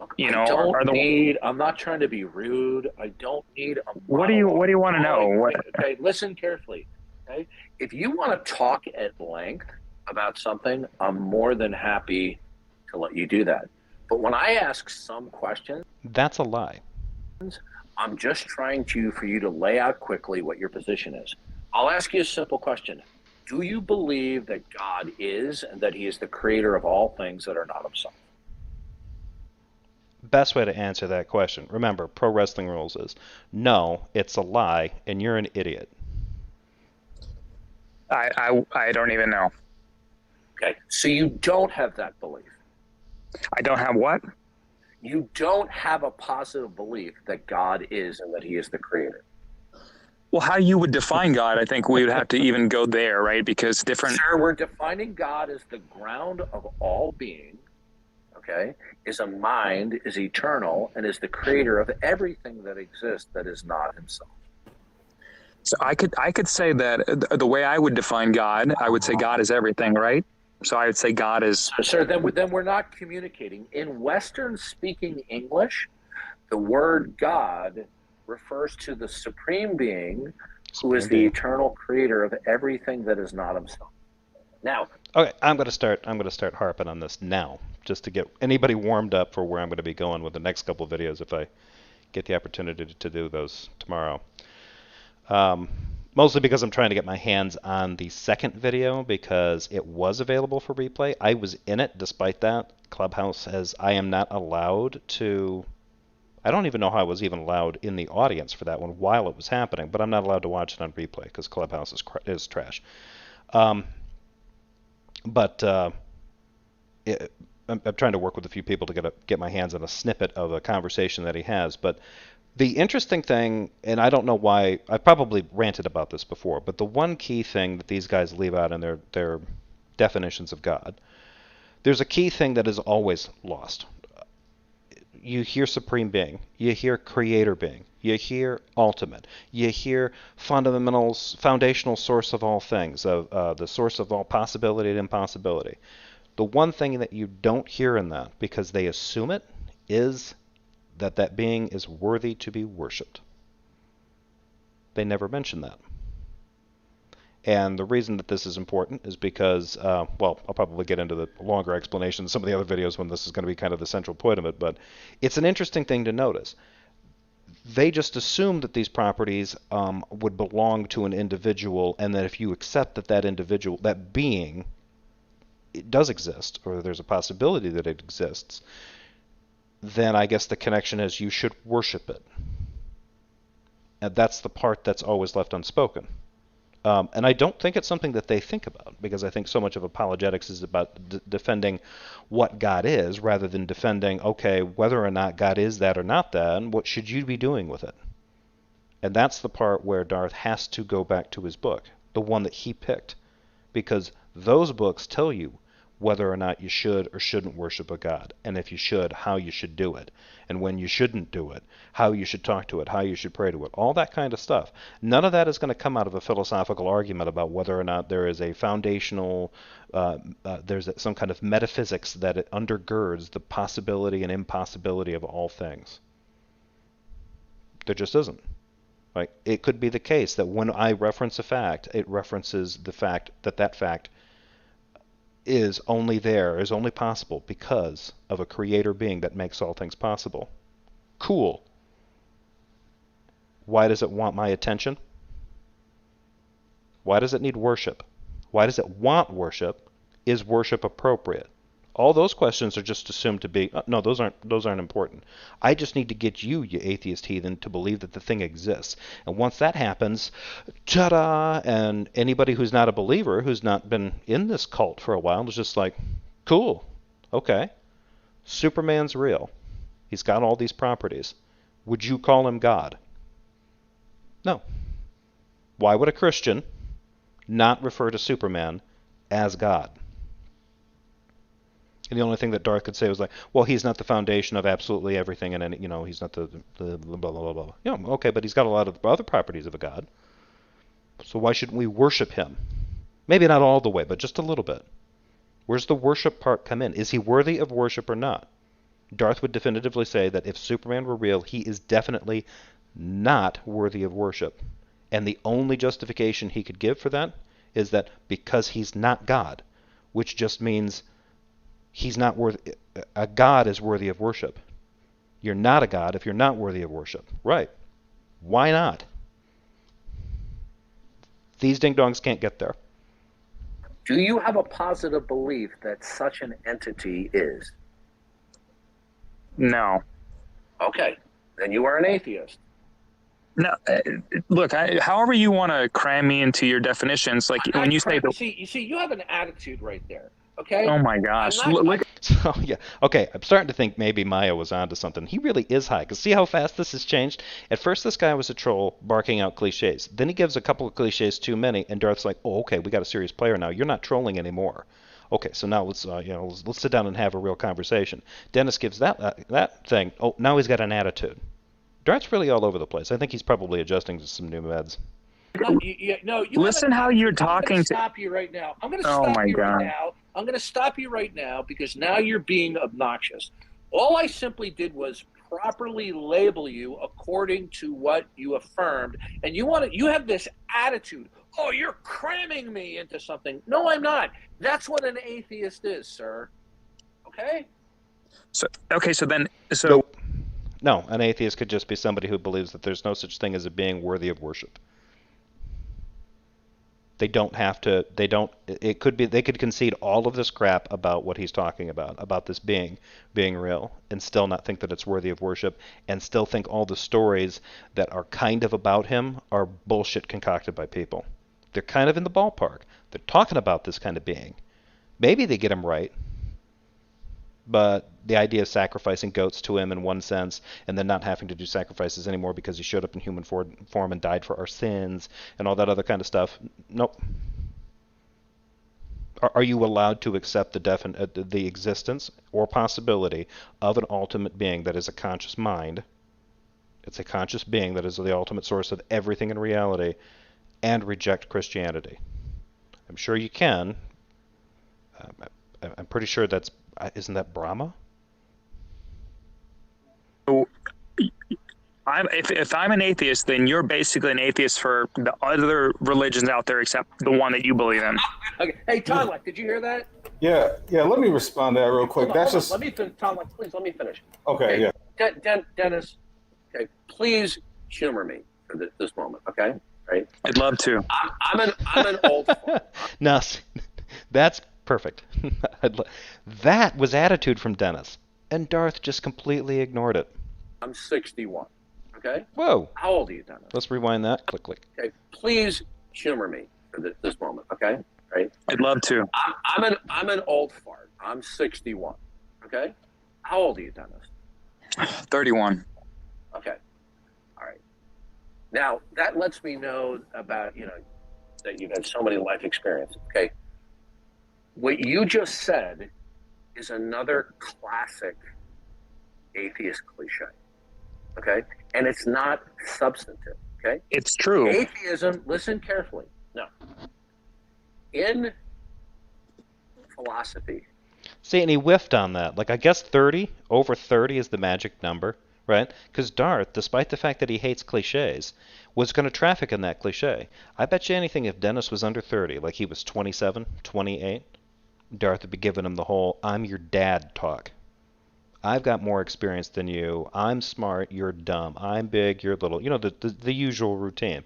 are the. I'm not trying to be rude. I don't need a What do you want to know? Okay, listen carefully. Okay, if you want to talk at length about something, I'm more than happy to let you do that. But when I ask some questions, that's a lie. I'm just trying for you to lay out quickly what your position is. I'll ask you a simple question. Do you believe that God is and that he is the creator of all things that are not himself? Best way to answer that question, remember, pro wrestling rules is no, it's a lie, and you're an idiot. I don't even know. Okay, so you don't have that belief. I don't have what? You don't have a positive belief that God is and that he is the creator. Well, how you would define God, I think we would have to even go there, right? Because different... Sir, we're defining God as the ground of all being, okay? Is a mind, is eternal, and is the creator of everything that exists that is not himself. So I could say that the way I would define God, I would say God is everything, right? So I would say God is... Sir, then we're not communicating. In Western-speaking English, the word God refers to the supreme being who is the eternal creator of everything that is not himself. Now... Okay, I'm going to start harping on this now, just to get anybody warmed up for where I'm going to be going with the next couple of videos if I get the opportunity to do those tomorrow. Mostly because I'm trying to get my hands on the second video because it was available for replay. I was in it despite that. Clubhouse says I am not allowed to... I don't even know how I was even allowed in the audience for that one while it was happening, but I'm not allowed to watch it on replay because Clubhouse is trash. I'm trying to work with a few people to get my hands on a snippet of a conversation that he has, but the interesting thing, and I don't know why, I probably ranted about this before, but the one key thing that these guys leave out in their definitions of God, there's a key thing that is always lost. You hear supreme being, you hear creator being, you hear ultimate, you hear foundational source of all things, the source of all possibility and impossibility. The one thing that you don't hear in that, because they assume it, is that being is worthy to be worshipped. They never mention that. And the reason that this is important is because, well, I'll probably get into the longer explanation in some of the other videos when this is going to be kind of the central point of it, but it's an interesting thing to notice. They just assume that these properties would belong to an individual, and that if you accept that individual, that being, it does exist, or there's a possibility that it exists, then I guess the connection is you should worship it. And that's the part that's always left unspoken. And I don't think it's something that they think about, because I think so much of apologetics is about defending what God is, rather than defending, okay, whether or not God is that or not that, and what should you be doing with it. And that's the part where Darth has to go back to his book, the one that he picked, because those books tell you whether or not you should or shouldn't worship a god, and if you should, how you should do it, and when you shouldn't do it, how you should talk to it, how you should pray to it, all that kind of stuff. None of that is going to come out of a philosophical argument about whether or not there is a foundational, there's some kind of metaphysics that it undergirds the possibility and impossibility of all things. There just isn't. Like, it could be the case that when I reference a fact, it references the fact that fact is only possible because of a creator being that makes all things possible. Cool. Why does it want my attention? Why does it need worship? Why does it want worship? Is worship appropriate? All those questions are just assumed to be, no, those aren't important. I just need to get you atheist heathen, to believe that the thing exists. And once that happens, ta-da! And anybody who's not a believer, who's not been in this cult for a while, is just like, cool, okay. Superman's real. He's got all these properties. Would you call him God? No. Why would a Christian not refer to Superman as God? And the only thing that Darth could say was like, well, he's not the foundation of absolutely everything, and he's not the blah blah blah blah. Yeah, okay, but he's got a lot of other properties of a god. So why shouldn't we worship him? Maybe not all the way, but just a little bit. Where's the worship part come in? Is he worthy of worship or not? Darth would definitively say that if Superman were real, he is definitely not worthy of worship. And the only justification he could give for that is that because he's not God, which just means he's not worthy. A God is worthy of worship. You're not a God if you're not worthy of worship. Right. Why not? These ding-dongs can't get there. Do you have a positive belief that such an entity is? No. Okay, then you are an atheist. No, look, however you want to cram me into your definitions, like when you say you see, you have an attitude right there. Okay. Oh my gosh! So yeah, okay. I'm starting to think maybe Maya was onto something. He really is high. Cause see how fast this has changed. At first, this guy was a troll barking out cliches. Then he gives a couple of cliches too many, and Darth's like, "Oh, okay, we got a serious player now. You're not trolling anymore." Okay, so now let's let's sit down and have a real conversation. Dennis gives that thing. Oh, now he's got an attitude. Darth's really all over the place. I think he's probably adjusting to some new meds. No, listen how you're talking to. Stop you right now. I'm going to stop you right now. I'm going to stop you right now because now you're being obnoxious. All I simply did was properly label you according to what you affirmed, and you have this attitude. Oh, you're cramming me into something. No, I'm not. That's what an atheist is, sir. Okay? So then. No, an atheist could just be somebody who believes that there's no such thing as a being worthy of worship. They don't have to. It could be. They could concede all of this crap about what he's talking about this being real, and still not think that it's worthy of worship, and still think all the stories that are kind of about him are bullshit concocted by people. They're kind of in the ballpark. They're talking about this kind of being. Maybe they get him right, but the idea of sacrificing goats to him in one sense, and then not having to do sacrifices anymore because he showed up in human form and died for our sins, and all that other kind of stuff. Nope. Are you allowed to accept the existence or possibility of an ultimate being that is a conscious mind? It's a conscious being that is the ultimate source of everything in reality, and reject Christianity? I'm sure you can. I'm pretty sure that's... Isn't that Brahma? If I'm an atheist, then you're basically an atheist for the other religions out there except the one that you believe in. Okay. Hey, Todd, did you hear that? Yeah. Let me respond to that real quick. Hold on. Let me finish. Todd, please let me finish. Okay. Yeah. Dennis, okay, please humor me for this moment. Okay, right? I'd love to. I'm an old fart. No, that's perfect. That was attitude from Dennis, and Darth just completely ignored it. I'm 61. Okay. Whoa. How old are you, Dennis? Let's rewind that. Click, click. Okay. Please humor me for this moment. Okay. Right. I'd love to. I'm an old fart. I'm 61. Okay. How old are you, Dennis? 31. Okay. All right. Now that lets me know about that you've had so many life experiences. Okay. What you just said is another classic atheist cliche. Okay? And it's not substantive. Okay? It's true. Atheism, listen carefully. No. In philosophy. See, and he whiffed on that. Like, I guess 30, over 30 is the magic number, right? Because Darth, despite the fact that he hates cliches, was going to traffic in that cliche. I bet you anything if Dennis was under 30, like he was 27, 28, Darth would be giving him the whole, I'm your dad talk. I've got more experience than you. I'm smart, you're dumb. I'm big, you're little. The usual routine.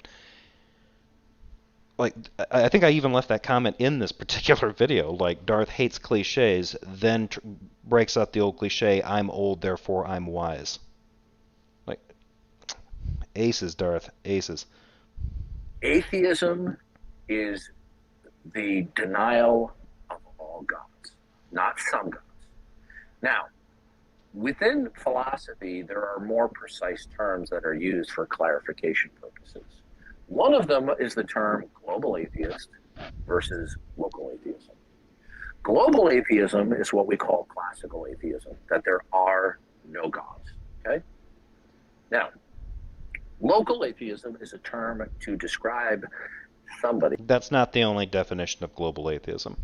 Like, I think I even left that comment in this particular video. Like, Darth hates cliches, then breaks out the old cliche, I'm old, therefore I'm wise. Like, aces, Darth, aces. Atheism is the denial of all gods, not some gods. Now, within philosophy, there are more precise terms that are used for clarification purposes. One of them is the term global atheist versus local atheism. Global atheism is what we call classical atheism, that there are no gods. Okay? Now, local atheism is a term to describe somebody. That's not the only definition of global atheism.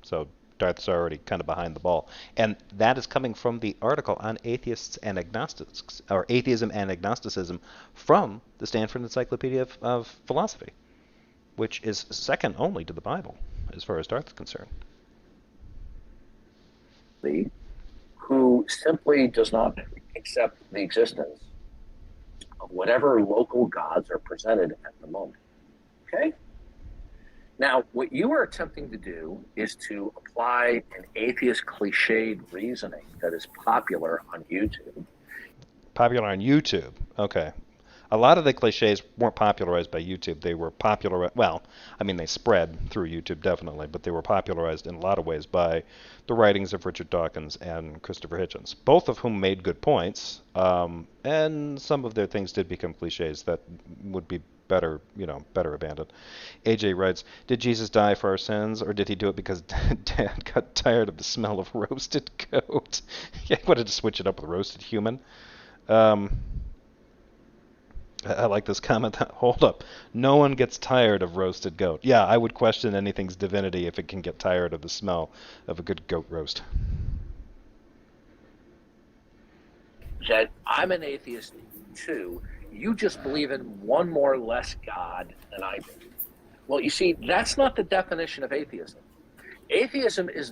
So Darth's already kind of behind the ball. And that is coming from the article on atheists and agnostics, or atheism and agnosticism, from the Stanford Encyclopedia of Philosophy, which is second only to the Bible, as far as Darth is concerned. Who simply does not accept the existence of whatever local gods are presented at the moment. Okay? Now, what you are attempting to do is to apply an atheist cliched reasoning that is popular on YouTube. Popular on YouTube. Okay. A lot of the cliches weren't popularized by YouTube. They were well, I mean, they spread through YouTube, definitely, but they were popularized in a lot of ways by the writings of Richard Dawkins and Christopher Hitchens, both of whom made good points, and some of their things did become cliches that would be better abandoned. AJ writes, did Jesus die for our sins, or did he do it because Dad got tired of the smell of roasted goat? Yeah, I wanted to switch it up with roasted human. I like this comment. Hold up. No one gets tired of roasted goat. Yeah, I would question anything's divinity if it can get tired of the smell of a good goat roast. That I'm an atheist too. You just believe in one more or less God than I do. Well, you see, that's not the definition of atheism. Atheism is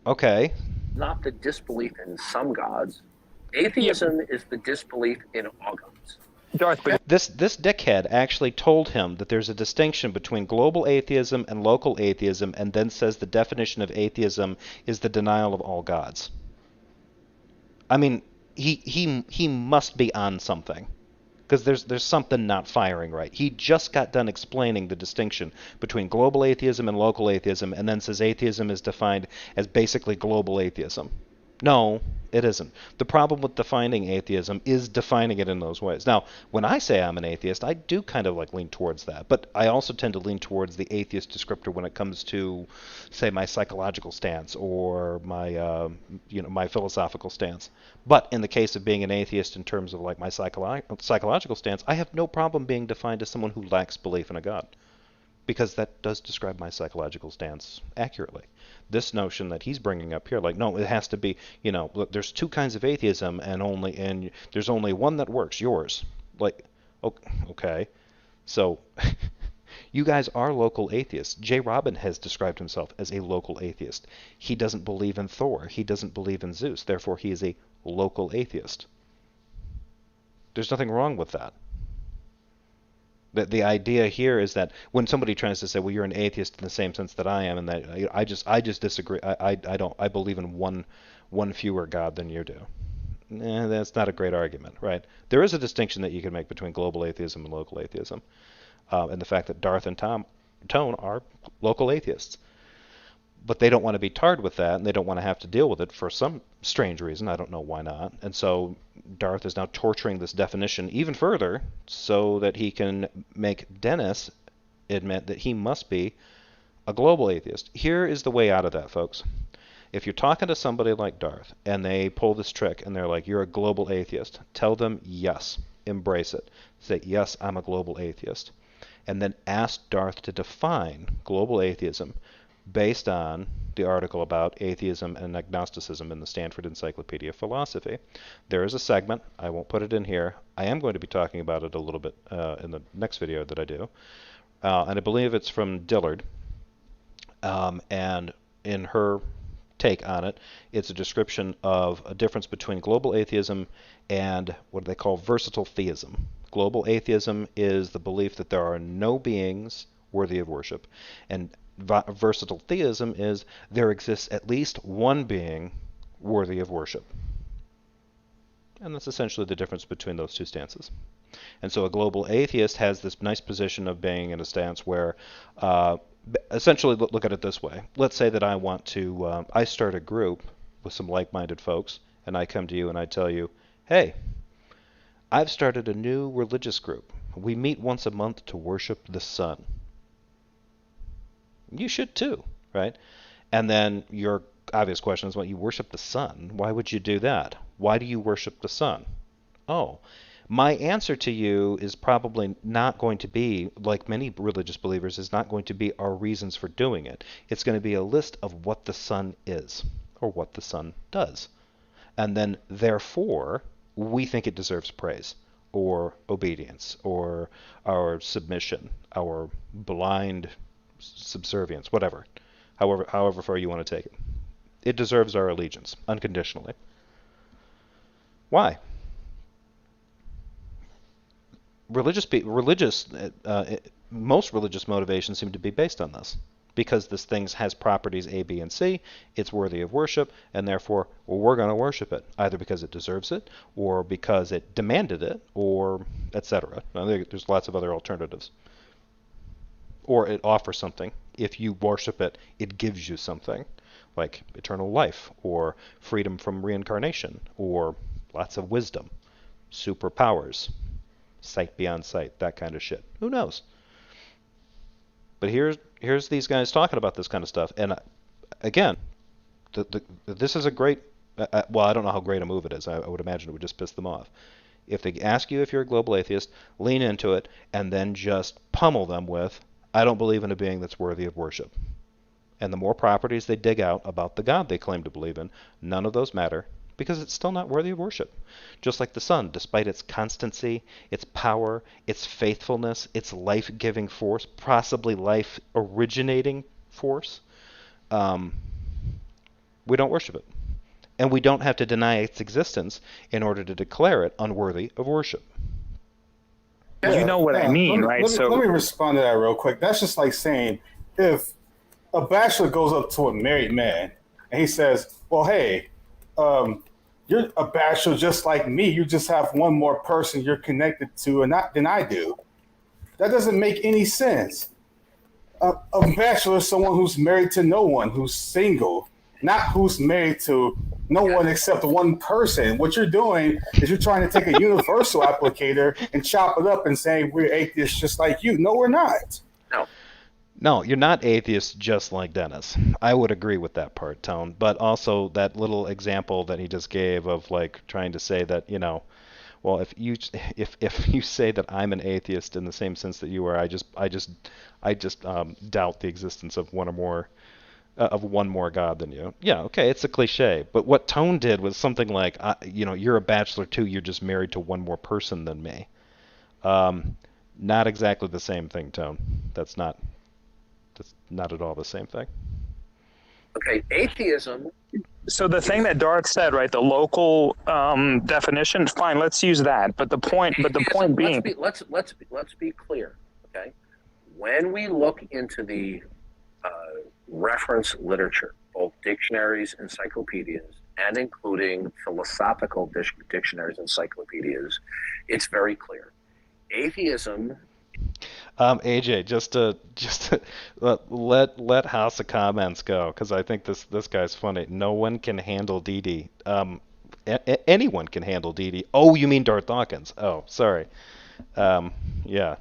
okay. Not the disbelief in some gods. Atheism is the disbelief in all gods. Darth, but this dickhead actually told him that there's a distinction between global atheism and local atheism, and then says the definition of atheism is the denial of all gods. I mean, he must be on something, because there's something not firing right. He just got done explaining the distinction between global atheism and local atheism, and then says atheism is defined as basically global atheism. No, it isn't. The problem with defining atheism is defining it in those ways. Now, when I say I'm an atheist, I do kind of lean towards that, but I also tend to lean towards the atheist descriptor when it comes to, say, my psychological stance or my my philosophical stance. But in the case of being an atheist in terms of my psychological stance, I have no problem being defined as someone who lacks belief in a God, because that does describe my psychological stance accurately. This notion that he's bringing up here, no, it has to be, look, there's two kinds of atheism, and there's only one that works, yours. Okay, so you guys are local atheists. J. Robin has described himself as a local atheist. He doesn't believe in Thor. He doesn't believe in Zeus. Therefore, he is a local atheist. There's nothing wrong with that. The idea here is that when somebody tries to say, well, you're an atheist in the same sense that I am, and that I just disagree. I believe in one fewer God than you do. That's not a great argument, right? There is a distinction that you can make between global atheism and local atheism, and the fact that Darth and Tone are local atheists. But they don't want to be tarred with that, and they don't want to have to deal with it for some strange reason. I don't know why not. And so Darth is now torturing this definition even further so that he can make Dennis admit that he must be a global atheist. Here is the way out of that, folks. If you're talking to somebody like Darth, and they pull this trick, and they're like, you're a global atheist, tell them yes. Embrace it. Say, yes, I'm a global atheist. And then ask Darth to define global atheism based on the article about atheism and agnosticism in the Stanford Encyclopedia of Philosophy. There is a segment. I won't put it in here. I am going to be talking about it a little bit in the next video that I do. And I believe it's from Dillard. And in her take on it, it's a description of a difference between global atheism and what they call versatile theism. Global atheism is the belief that there are no beings worthy of worship, and versatile theism is there exists at least one being worthy of worship. And that's essentially the difference between those two stances. And so a global atheist has this nice position of being in a stance where essentially look at it this way. Let's say that I want to I start a group with some like-minded folks, and I come to you and I tell you, hey, I've started a new religious group. We meet once a month to worship the sun. You should too, right? And then your obvious question is, well, you worship the sun. Why would you do that? Why do you worship the sun? Oh, my answer to you is probably not going to be, like many religious believers, is not going to be our reasons for doing it. It's going to be a list of what the sun is or what the sun does. And then, therefore, we think it deserves praise or obedience or our submission, our blind subservience, whatever, however far you want to take it. It deserves our allegiance unconditionally. Why? Most religious motivations seem to be based on this. Because this thing has properties A, B, and C, it's worthy of worship, and therefore, well, we're going to worship it, either because it deserves it, or because it demanded it, or etc. There's lots of other alternatives. Or it offers something. If you worship it, it gives you something, like eternal life, or freedom from reincarnation, or lots of wisdom, superpowers, sight beyond sight, that kind of shit. Who knows? But here's these guys talking about this kind of stuff, and again, this is a great. Well, I don't know how great a move it is. I would imagine it would just piss them off. If they ask you if you're a global atheist, lean into it, and then just pummel them with, "I don't believe in a being that's worthy of worship." And the more properties they dig out about the God they claim to believe in, none of those matter, because it's still not worthy of worship. Just like the sun, despite its constancy, its power, its faithfulness, its life-giving force, possibly life-originating force, we don't worship it. And we don't have to deny its existence in order to declare it unworthy of worship. You know what I mean, right? Let me respond to that real quick. That's just like saying, if a bachelor goes up to a married man and he says, well, hey, you're a bachelor just like me. You just have one more person you're connected to than I do. That doesn't make any sense. A bachelor is someone who's married to no one, who's single, not who's married to no one except one person. What you're doing is you're trying to take a universal applicator and chop it up and saying we're atheists just like you. No, we're not. No, you're not atheist just like Dennis. I would agree with that part, Tone. But also that little example that he just gave of like trying to say that, well, if you say that I'm an atheist in the same sense that you are, I just doubt the existence of one more God than you. Yeah, okay, it's a cliche. But what Tone did was something like, you're a bachelor too. You're just married to one more person than me. Not exactly the same thing, Tone. That's not at all the same thing. Okay, atheism. So the thing that Darth said, right? The local definition. Fine, let's use that. But the point being, let's be clear. Okay, when we look into the reference literature, both dictionaries, encyclopedias, and including philosophical dictionaries, encyclopedias, it's very clear. Atheism. AJ, just to let House of Comments go, because I think this guy's funny. No one can handle DD. Anyone can handle DD. Oh, you mean Darth Dawkins? Oh, sorry. Yeah.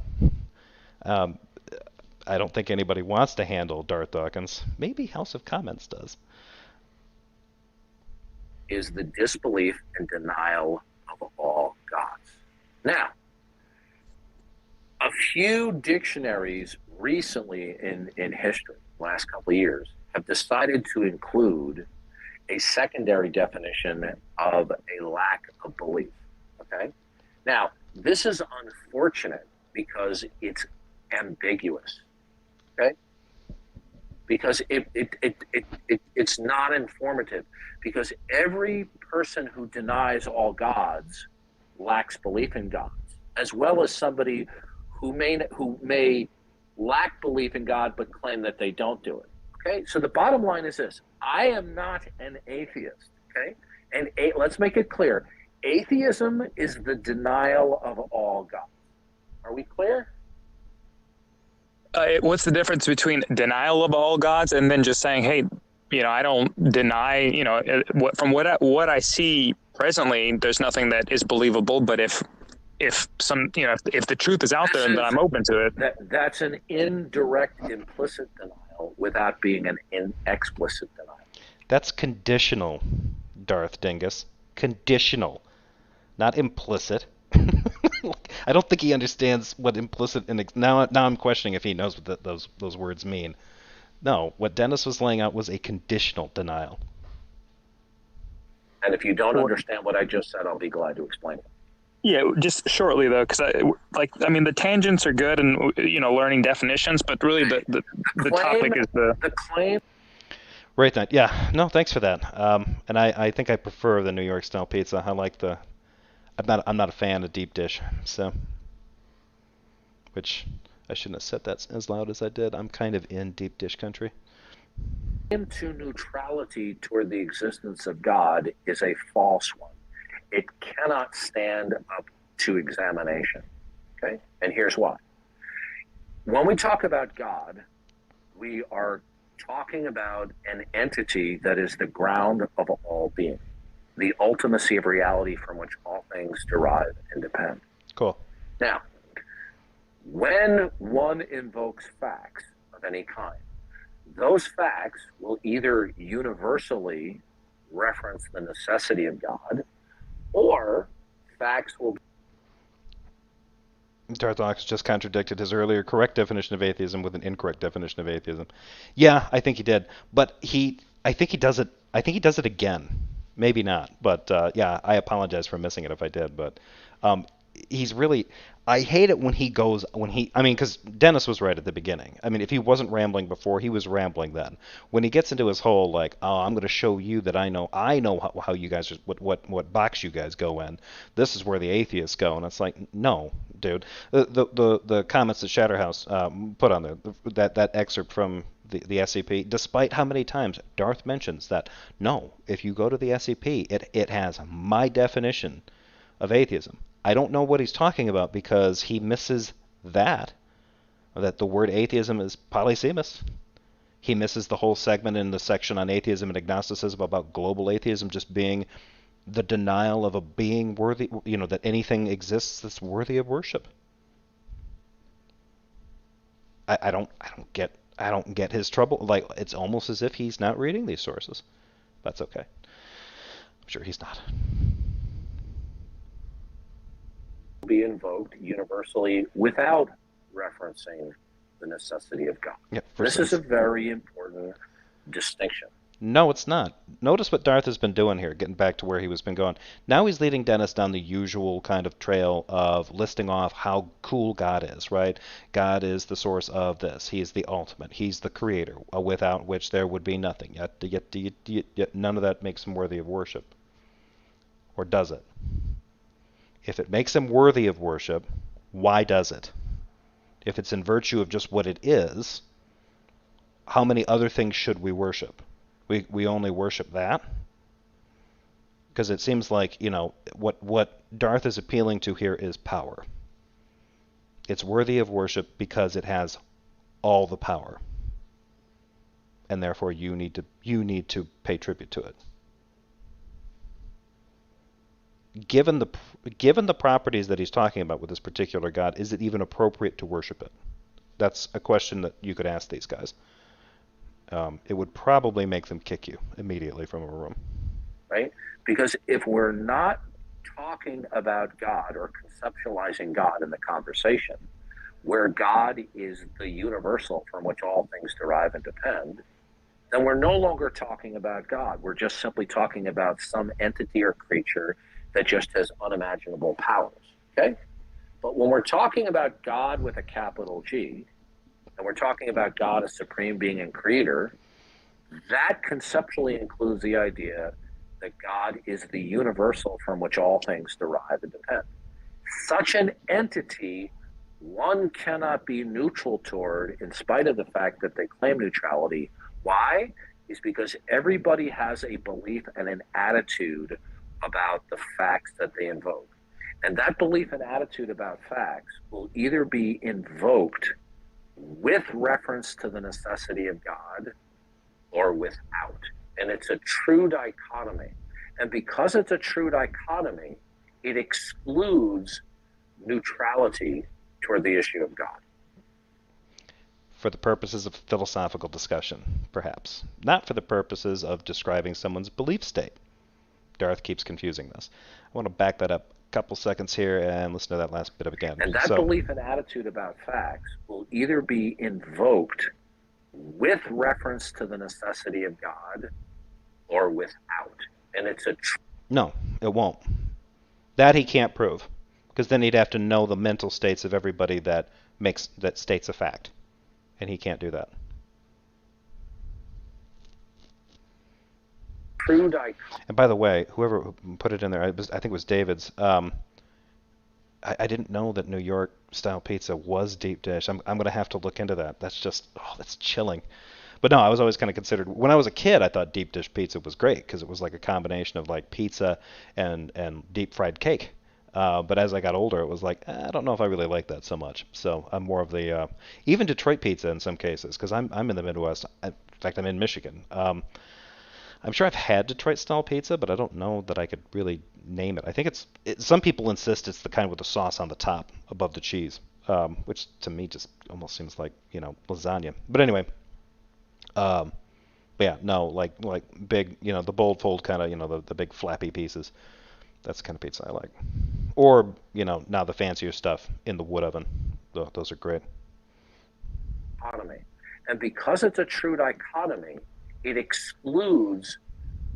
I don't think anybody wants to handle Darth Dawkins. Maybe House of Comments does. Is the disbelief and denial of all gods. Now, a few dictionaries recently in history, last couple of years, have decided to include a secondary definition of a lack of belief. Okay? Now, this is unfortunate because it's ambiguous. Okay? Because it's not informative. Because every person who denies all gods lacks belief in gods, as well as somebody who may lack belief in God but claim that they don't do it. Okay, so the bottom line is this: I am not an atheist. Okay, and let's make it clear: atheism is the denial of all gods. Are we clear? What's the difference between denial of all gods and then just saying, hey, I don't deny, from what I see presently, there's nothing that is believable, but if some, if the truth is out there, then I'm open to it. That's an indirect, implicit denial. denial without being an explicit denial. That's conditional, Darth Dingus. Conditional, not implicit. I don't think he understands what implicit and now I'm questioning if he knows what those words mean. No, what Dennis was laying out was a conditional denial. And if you don't understand what I just said, I'll be glad to explain it. Yeah, just shortly though, because I mean the tangents are good and learning definitions, but really the topic is the claim. Right then, yeah. No, thanks for that. And I think I prefer the New York style pizza. I like the. I'm not a fan of deep dish, so. Which I shouldn't have said that as loud as I did. I'm kind of in deep dish country. Claim to neutrality toward the existence of God is a false one. It cannot stand up to examination. Okay? And here's why. When we talk about God, we are talking about an entity that is the ground of all being, the ultimacy of reality from which all things derive and depend. Cool. Now, when one invokes facts of any kind, those facts will either universally reference the necessity of God, or facts will. Darth Dawkins just contradicted his earlier correct definition of atheism with an incorrect definition of atheism. Yeah, I think he did, but I think he does it. I think he does it again. Maybe not, but yeah, I apologize for missing it if I did. But he's really. I hate it when he goes I mean, because Dennis was right at the beginning. I mean, if he wasn't rambling before, he was rambling then. When he gets into his whole like, oh, I'm going to show you that I know how you guys are, what box you guys go in. This is where the atheists go, and it's like, no, dude. The comments that Shatterhouse put on there, that excerpt from the SCP, despite how many times Darth mentions that, no, if you go to the SCP, it has my definition of atheism. I don't know what he's talking about because he misses that the word atheism is polysemous. He misses the whole segment in the section on atheism and agnosticism about global atheism just being the denial of a being worthy, that anything exists that's worthy of worship. I don't get his trouble. Like, it's almost as if he's not reading these sources. That's okay. I'm sure he's not. Be invoked universally without referencing the necessity of God. Yeah, this is a very important distinction. No, it's not. Notice what Darth has been doing here, getting back to where he was been going. Now he's leading Dennis down the usual kind of trail of listing off how cool God is, right? God is the source of this. He is the ultimate. He's the creator, without which there would be nothing. Yet none of that makes him worthy of worship. Or does it? If it makes him worthy of worship, why does it? If it's in virtue of just what it is, how many other things should we worship? We only worship that? Because it seems like, what Darth is appealing to here is power. It's worthy of worship because it has all the power. And therefore you need to pay tribute to it. Given the properties that he's talking about with this particular God, is it even appropriate to worship it? That's a question that you could ask these guys. It would probably make them kick you immediately from a room. Right? Because if we're not talking about God or conceptualizing God in the conversation, where God is the universal from which all things derive and depend, then we're no longer talking about God. We're just simply talking about some entity or creature that just has unimaginable powers, okay? But when we're talking about God with a capital G, and we're talking about God as supreme being and creator, that conceptually includes the idea that God is the universal from which all things derive and depend. Such an entity, one cannot be neutral toward in spite of the fact that they claim neutrality. Why? Is because everybody has a belief and an attitude about the facts that they invoke. And that belief and attitude about facts will either be invoked with reference to the necessity of God or without. And it's a true dichotomy. And because it's a true dichotomy, it excludes neutrality toward the issue of God. for the purposes of philosophical discussion, perhaps, not for the purposes of describing someone's belief state. Darth keeps confusing this. I want to back that up a couple seconds here and listen to that last bit of again. And that belief and attitude about facts will either be invoked with reference to the necessity of God or without. And it's a... No, it won't. That he can't prove, because then he'd have to know the mental states of everybody that states a fact, and he can't do that. True dichotomy. And by the way, whoever put it in there, I think it was David's. I didn't know that New York style pizza was deep dish. I'm going to have to look into that. That's just, that's chilling. But no, I was always kind of considered, when I was a kid, I thought deep dish pizza was great because it was like a combination of like pizza and deep fried cake. But as I got older, it was like, I don't know if I really like that so much. So I'm more of the, even Detroit pizza in some cases, because I'm in the Midwest. In fact, I'm in Michigan. I'm sure I've had Detroit style pizza, but I don't know that I could really name it. I think some people insist it's the kind with the sauce on the top above the cheese, which to me just almost seems like, lasagna. But anyway, yeah, no, like big, the bold fold kind of, the big flappy pieces. That's the kind of pizza I like. Or, now the fancier stuff in the wood oven. Those are great. Dichotomy. And because it's a true dichotomy, it excludes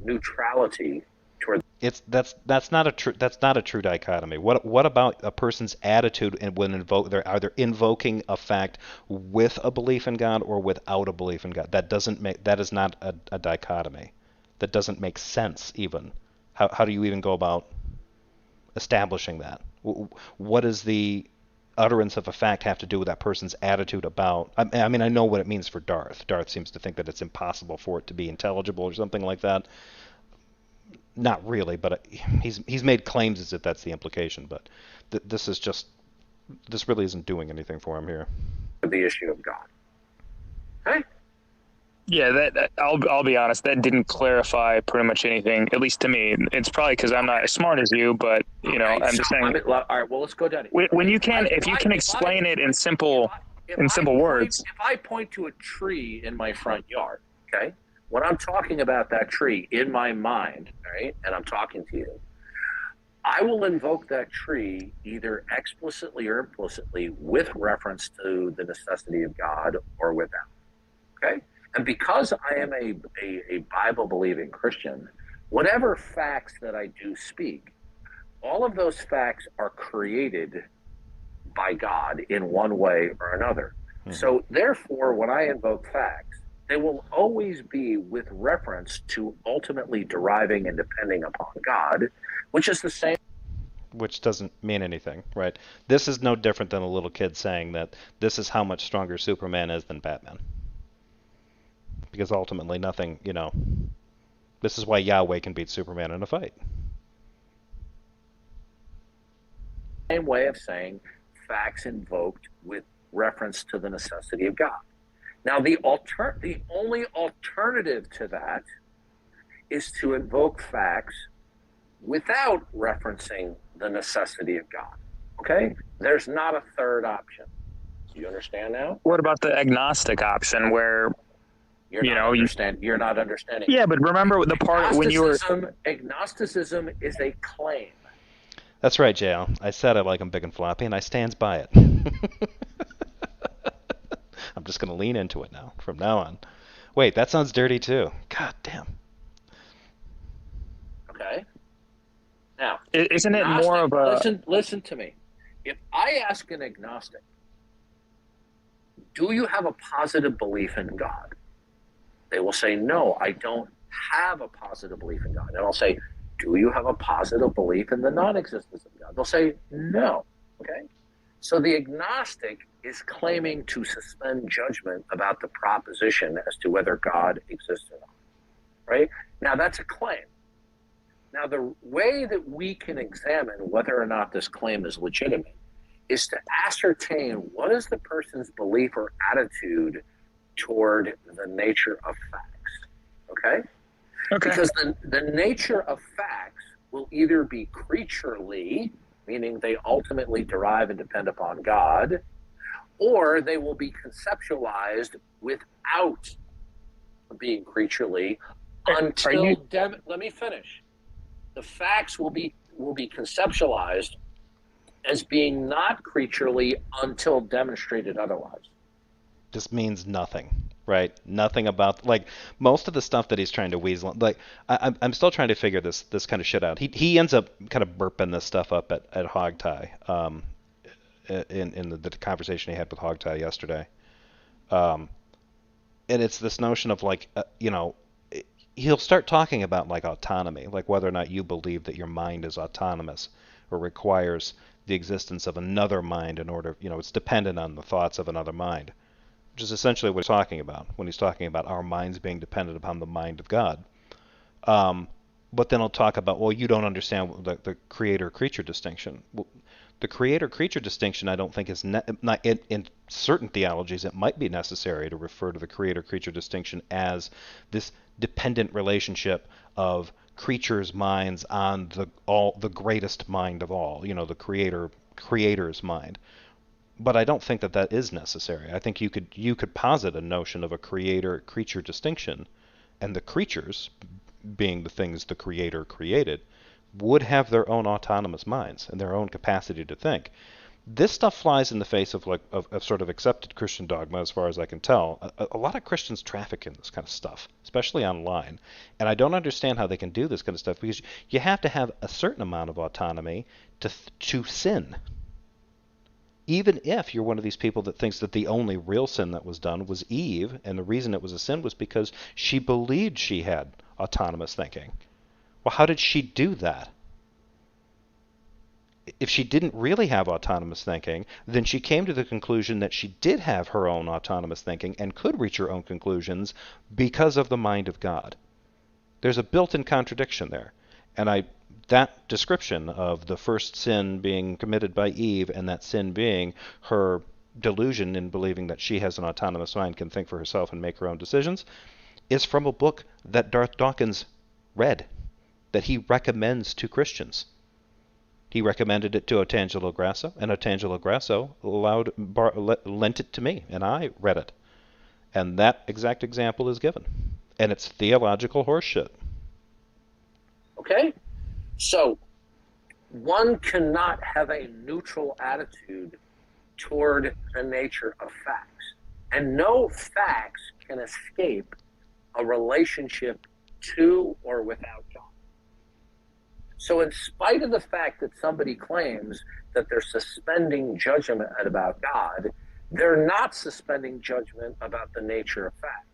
neutrality toward... That's not a true dichotomy. What about a person's attitude and when they're invoking a fact with a belief in God or without a belief in God? That is not a dichotomy. That doesn't make sense even. How do you even go about establishing that? What does the utterance of a fact have to do with that person's attitude about... I mean, I know what it means for Darth. Darth seems to think that it's impossible for it to be intelligible or something like that. Not really, but he's made claims as if that's the implication. But this really isn't doing anything for him here. The issue of God. Okay? Yeah, that I'll be honest, that didn't clarify pretty much anything, at least to me. It's probably because I'm not as smart as you, but I'm just saying. All right, well, let's go down. If you can explain it in simple words. If I point to a tree in my front yard, okay, when I'm talking about that tree in my mind, right, and I'm talking to you, I will invoke that tree either explicitly or implicitly with reference to the necessity of God or without. Okay. And because I am a Bible-believing Christian, whatever facts that I do speak, all of those facts are created by God in one way or another. Mm-hmm. So therefore, when I invoke facts, they will always be with reference to ultimately deriving and depending upon God, which is the same. Which doesn't mean anything, right? This is no different than a little kid saying that this is how much stronger Superman is than Batman. Because ultimately nothing, this is why Yahweh can beat Superman in a fight. Same way of saying facts invoked with reference to the necessity of God. Now, the only alternative to that is to invoke facts without referencing the necessity of God. Okay? There's not a third option. Do you understand now? What about the agnostic option where... You're not understanding. Yeah, but remember the part when you were... Agnosticism is a claim. That's right, JL. I said I like them big and floppy, and I stands by it. I'm just going to lean into it now, from now on. Wait, that sounds dirty, too. God damn. Okay. Now... Isn't it more of a... Listen to me. If I ask an agnostic, do you have a positive belief in God? They will say, no, I don't have a positive belief in God. And I'll say, do you have a positive belief in the non-existence of God? They'll say, no. Okay? So the agnostic is claiming to suspend judgment about the proposition as to whether God exists or not. Right? Now, that's a claim. Now, the way that we can examine whether or not this claim is legitimate is to ascertain what is the person's belief or attitude toward the nature of facts, okay? Because the nature of facts will either be creaturely, meaning they ultimately derive and depend upon God, or they will be conceptualized without being creaturely until let me finish. The facts will be conceptualized as being not creaturely until demonstrated otherwise. Just means nothing, right? Nothing about, like, most of the stuff that he's trying to weasel. Like, I'm still trying to figure this kind of shit out. He ends up kind of burping this stuff up at Hogtie, in the conversation he had with Hogtie yesterday. And it's this notion of, like, he'll start talking about, like, autonomy, like whether or not you believe that your mind is autonomous or requires the existence of another mind in order, it's dependent on the thoughts of another mind, which is essentially what he's talking about when he's talking about our minds being dependent upon the mind of God. But then he'll talk about, well, you don't understand the creator-creature distinction. Well, the creator-creature distinction, I don't think, is not in certain theologies. It might be necessary to refer to the creator-creature distinction as this dependent relationship of creatures' minds on the greatest mind of all, the creator's mind. But I don't think that is necessary. I think you could posit a notion of a creator-creature distinction, and the creatures, being the things the creator created, would have their own autonomous minds and their own capacity to think. This stuff flies in the face of sort of accepted Christian dogma, as far as I can tell. A lot of Christians traffic in this kind of stuff, especially online. And I don't understand how they can do this kind of stuff, because you have to have a certain amount of autonomy to sin. Even if you're one of these people that thinks that the only real sin that was done was Eve, and the reason it was a sin was because she believed she had autonomous thinking. Well, how did she do that? If she didn't really have autonomous thinking, then she came to the conclusion that she did have her own autonomous thinking and could reach her own conclusions because of the mind of God. There's a built-in contradiction there. And that description of the first sin being committed by Eve, and that sin being her delusion in believing that she has an autonomous mind, can think for herself and make her own decisions, is from a book that Darth Dawkins read, that he recommends to Christians. He recommended it to Otangelo Grasso, and Otangelo Grasso lent it to me, and I read it. And that exact example is given. And it's theological horseshit. Okay? So, one cannot have a neutral attitude toward the nature of facts. And no facts can escape a relationship to or without God. So in spite of the fact that somebody claims that they're suspending judgment about God, they're not suspending judgment about the nature of facts.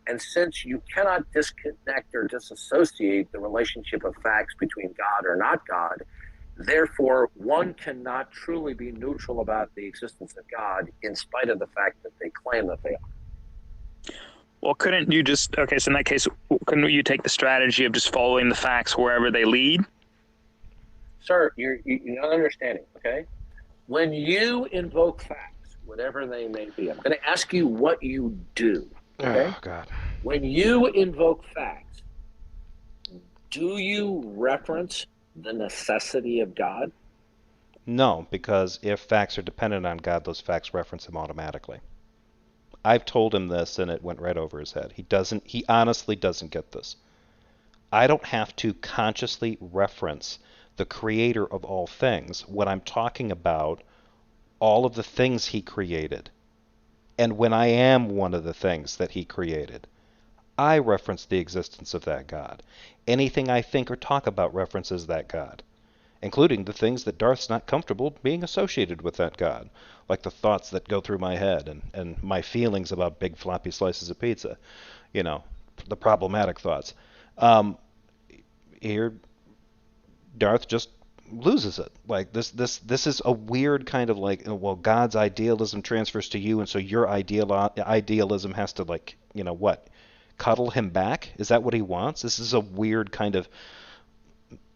And since you cannot disconnect or disassociate the relationship of facts between God or not God, therefore one cannot truly be neutral about the existence of God in spite of the fact that they claim that they are. Well, couldn't you just, okay, so in that case, couldn't you take the strategy of just following the facts wherever they lead? Sir, you're not understanding, okay? When you invoke facts, whatever they may be, I'm going to ask you what you do, okay? Oh, God. When you invoke facts, do you reference the necessity of God? No, because if facts are dependent on God, those facts reference him automatically. I've told him this, and it went right over his head. He honestly doesn't get this. I don't have to consciously reference the creator of all things when I'm talking about all of the things he created. And when I am one of the things that he created, I reference the existence of that God. Anything I think or talk about references that God, including the things that Darth's not comfortable being associated with that God, like the thoughts that go through my head and my feelings about big floppy slices of pizza, the problematic thoughts. Here, Darth just loses it. Like this is a weird kind of like, well, God's idealism transfers to you, and so your idealism has to, like, cuddle him back? Is that what he wants? This is a weird kind of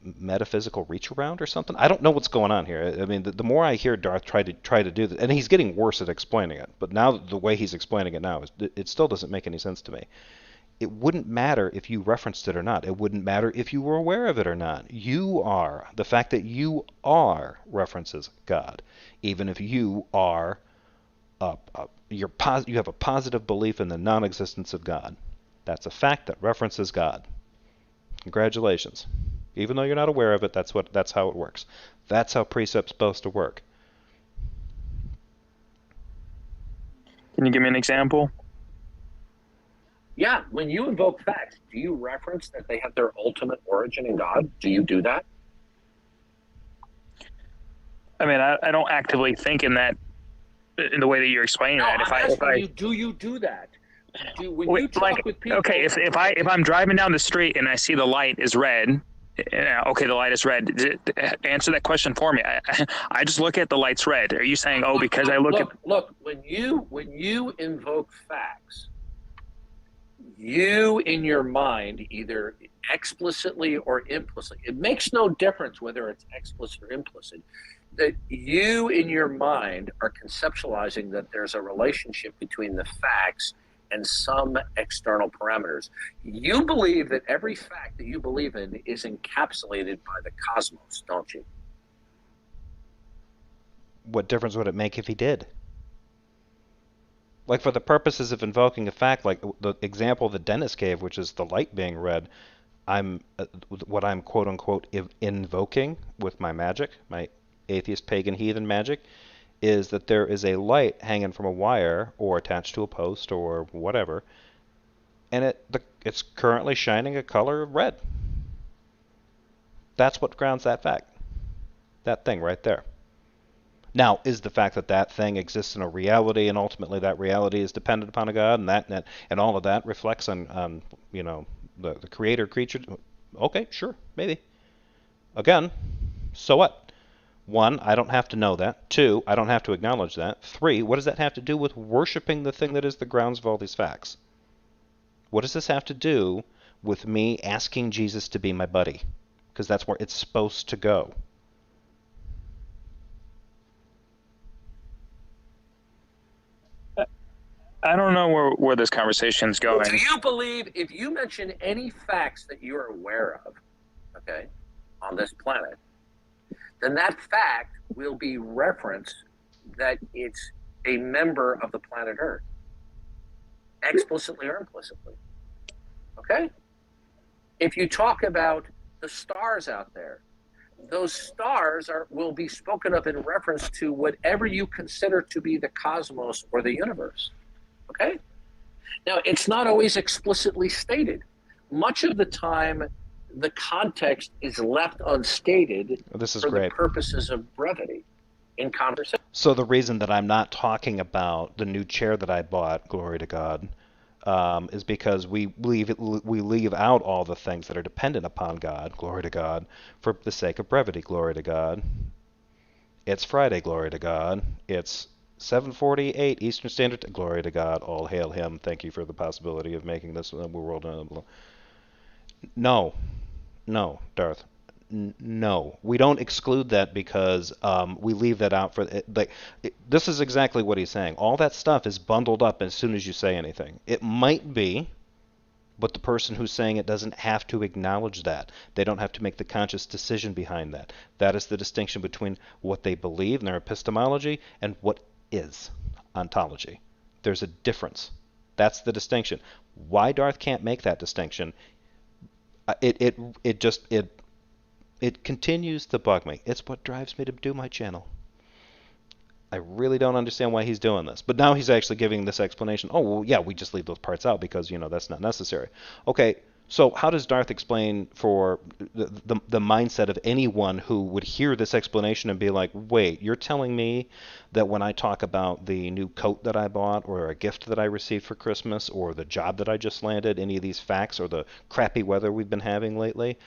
metaphysical reach around or something. I don't know what's going on here. I mean, the more I hear Darth try to do this, and he's getting worse at explaining it, but now the way he's explaining it now, it still doesn't make any sense to me. It wouldn't matter if you referenced it or not. It wouldn't matter if you were aware of it or not. The fact that you are references God, even if you are you have a positive belief in the non-existence of God. That's a fact that references God. Congratulations. Even though you're not aware of it, that's how it works. That's how precept's supposed to work. Can you give me an example? Yeah, when you invoke facts, do you reference that they have their ultimate origin in God? Do you do that? I mean, I don't actively think in the way that you're explaining that. I'm asking you, do you do that? When you talk with people, okay, if I'm driving down the street and I see the light is red, okay, the light is red. Answer that question for me. I just look at the light's red. Are you saying, because I look? When you invoke facts, you in your mind, either explicitly or implicitly, it makes no difference whether it's explicit or implicit, that you in your mind are conceptualizing that there's a relationship between the facts and some external parameters. You believe that every fact that you believe in is encapsulated by the cosmos, don't you? What difference would it make if he did? Like, for the purposes of invoking a fact, like the example that Dennis gave, which is the light being red, what I'm quote unquote invoking with my magic, my atheist, pagan, heathen magic, is that there is a light hanging from a wire or attached to a post or whatever, and it's currently shining a color of red. That's what grounds that fact. That thing right there. Now, is the fact that that thing exists in a reality, and ultimately that reality is dependent upon a God, and all of that reflects on the creator creature? Okay, sure, maybe. Again, so what? 1, I don't have to know that. 2, I don't have to acknowledge that. 3, what does that have to do with worshiping the thing that is the grounds of all these facts? What does this have to do with me asking Jesus to be my buddy? Because that's where it's supposed to go. I don't know where this conversation's going. Do you believe, if you mention any facts that you're aware of, okay, on this planet, then that fact will be referenced that it's a member of the planet Earth, explicitly or implicitly. Okay? If you talk about the stars out there, those stars will be spoken of in reference to whatever you consider to be the cosmos or the universe. Okay? Now, it's not always explicitly stated. Much of the time, the context is left unstated for great. The purposes of brevity in conversation. So the reason that I'm not talking about the new chair that I bought, glory to God, is because we leave out all the things that are dependent upon God, glory to God, for the sake of brevity, glory to God. It's Friday, glory to God. It's 7:48 Eastern Standard Time, glory to God. All hail Him. Thank you for the possibility of making this world. No, Darth. No, we don't exclude that because we leave that out for this is exactly what he's saying. All that stuff is bundled up as soon as you say anything. It might be, but the person who's saying it doesn't have to acknowledge that. They don't have to make the conscious decision behind that. That is the distinction between what they believe in their epistemology and what is ontology. There's a difference. That's the distinction. Why Darth can't make that distinction? It continues to bug me. It's what drives me to do my channel. I really don't understand why he's doing this. But now he's actually giving this explanation. Oh, well, yeah, we just leave those parts out because, that's not necessary. Okay, so how does Darth explain for the mindset of anyone who would hear this explanation and be like, wait, you're telling me that when I talk about the new coat that I bought or a gift that I received for Christmas or the job that I just landed, any of these facts or the crappy weather we've been having lately,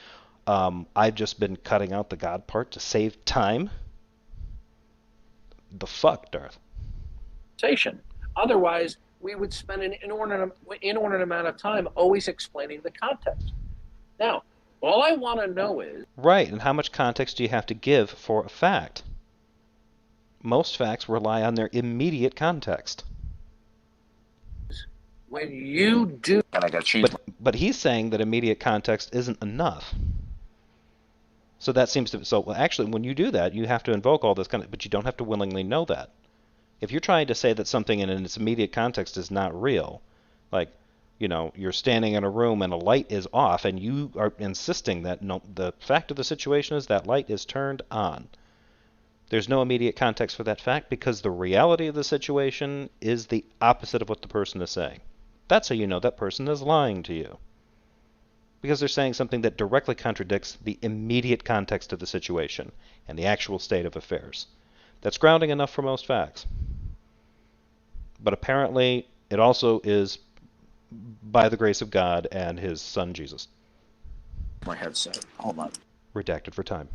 I've just been cutting out the God part to save time? The fuck, Darth? Otherwise, we would spend an inordinate amount of time always explaining the context. Now, all I want to know is... Right, and how much context do you have to give for a fact? Most facts rely on their immediate context. When you do... And I got cheese. But he's saying that immediate context isn't enough. So that seems to... So actually, when you do that, you have to invoke all this kind of... But you don't have to willingly know that. If you're trying to say that something in its immediate context is not real, like, you're standing in a room and a light is off, and you are insisting that no, the fact of the situation is that light is turned on. There's no immediate context for that fact because the reality of the situation is the opposite of what the person is saying. That's how you know that person is lying to you. Because they're saying something that directly contradicts the immediate context of the situation and the actual state of affairs. That's grounding enough for most facts. But apparently, it also is by the grace of God and his son Jesus. My headset. Hold on. Redacted for time.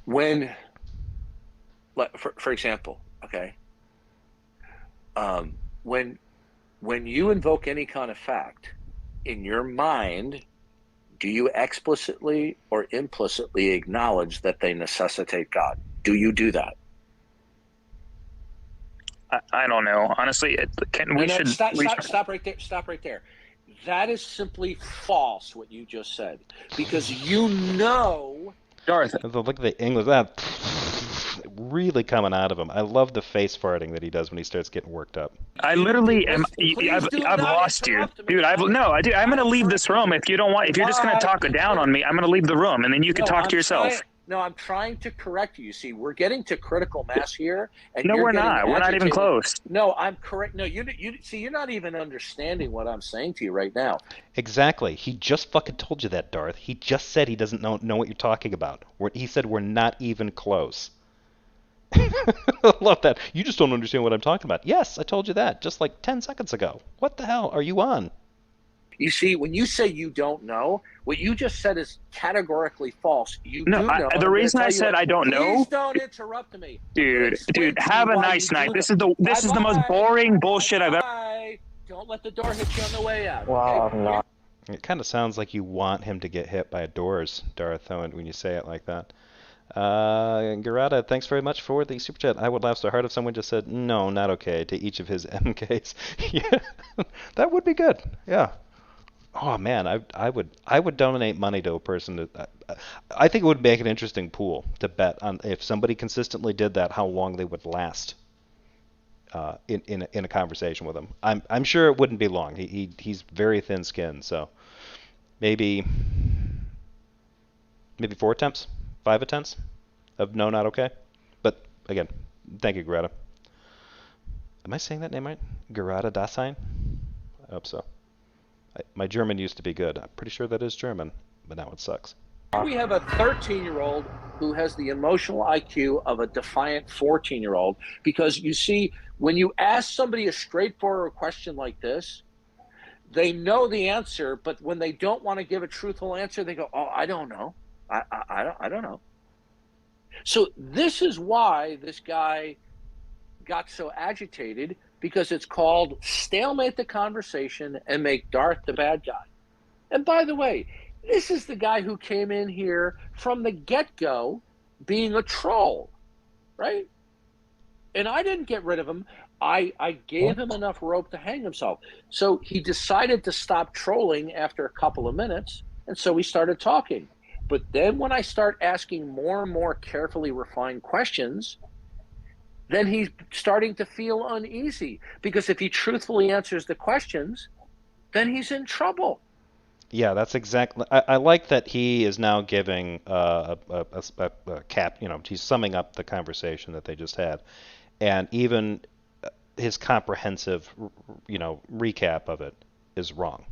When, for example, okay, when you invoke any kind of fact, in your mind, do you explicitly or implicitly acknowledge that they necessitate God? Do you do that? I don't know. Honestly, Stop right there. Stop right there. That is simply false, what you just said. Because Darth. Look at the English. That really coming out of him. I love the face farting that he does when he starts getting worked up. I literally am. I've lost you, dude. I'm going to leave this room if you don't want. If you're just going to talk down on me, I'm going to leave the room, and then you can talk to yourself. I'm trying to correct you. You see, we're getting to critical mass here, and no, we're not. We're not even close. No, I'm correct. No, you see, you're not even understanding what I'm saying to you right now. Exactly. He just fucking told you that, Darth. He just said he doesn't know what you're talking about. He said we're not even close. I love that. You just don't understand what I'm talking about. Yes, I told you that just like 10 seconds ago. What the hell are you on? You see, when you say you don't know, what you just said is categorically false. You do know. The reason I said I don't know. Please don't interrupt me, dude. Have a nice night. This is the most boring bullshit I've ever. Don't let the door hit you on the way out. Well, okay? no. It kind of sounds like you want him to get hit by doors, Darth, when you say it like that. GAAARRY, thanks very much for the super chat. I would laugh so hard if someone just said, no, not okay, to each of his MKs. Yeah, that would be good. Yeah. Oh man, I would donate money to a person. I think it would make an interesting pool to bet on if somebody consistently did that, how long they would last in a conversation with him. I'm sure it wouldn't be long. He's very thin-skinned, so maybe 4 attempts, 5 attempts of no, not okay. But again, thank you, GAAARRY. Am I saying that name right? GAAARRY Dasein? I hope so. My German used to be good. I'm pretty sure that is German, but now it sucks. We have a 13-year-old who has the emotional IQ of a defiant 14-year-old because, you see, when you ask somebody a straightforward question like this, they know the answer, but when they don't want to give a truthful answer, they go, oh, I don't know. I don't know. So this is why this guy got so agitated, because it's called stalemate the conversation and make Darth the bad guy. And by the way, this is the guy who came in here from the get-go being a troll, right? And I didn't get rid of him. I gave him enough rope to hang himself. So he decided to stop trolling after a couple of minutes, and so we started talking. But then when I start asking more and more carefully refined questions, then he's starting to feel uneasy, because if he truthfully answers the questions, then he's in trouble. Yeah, that's exactly. I like that he is now giving a cap. He's summing up the conversation that they just had, and even his comprehensive, recap of it is wrong.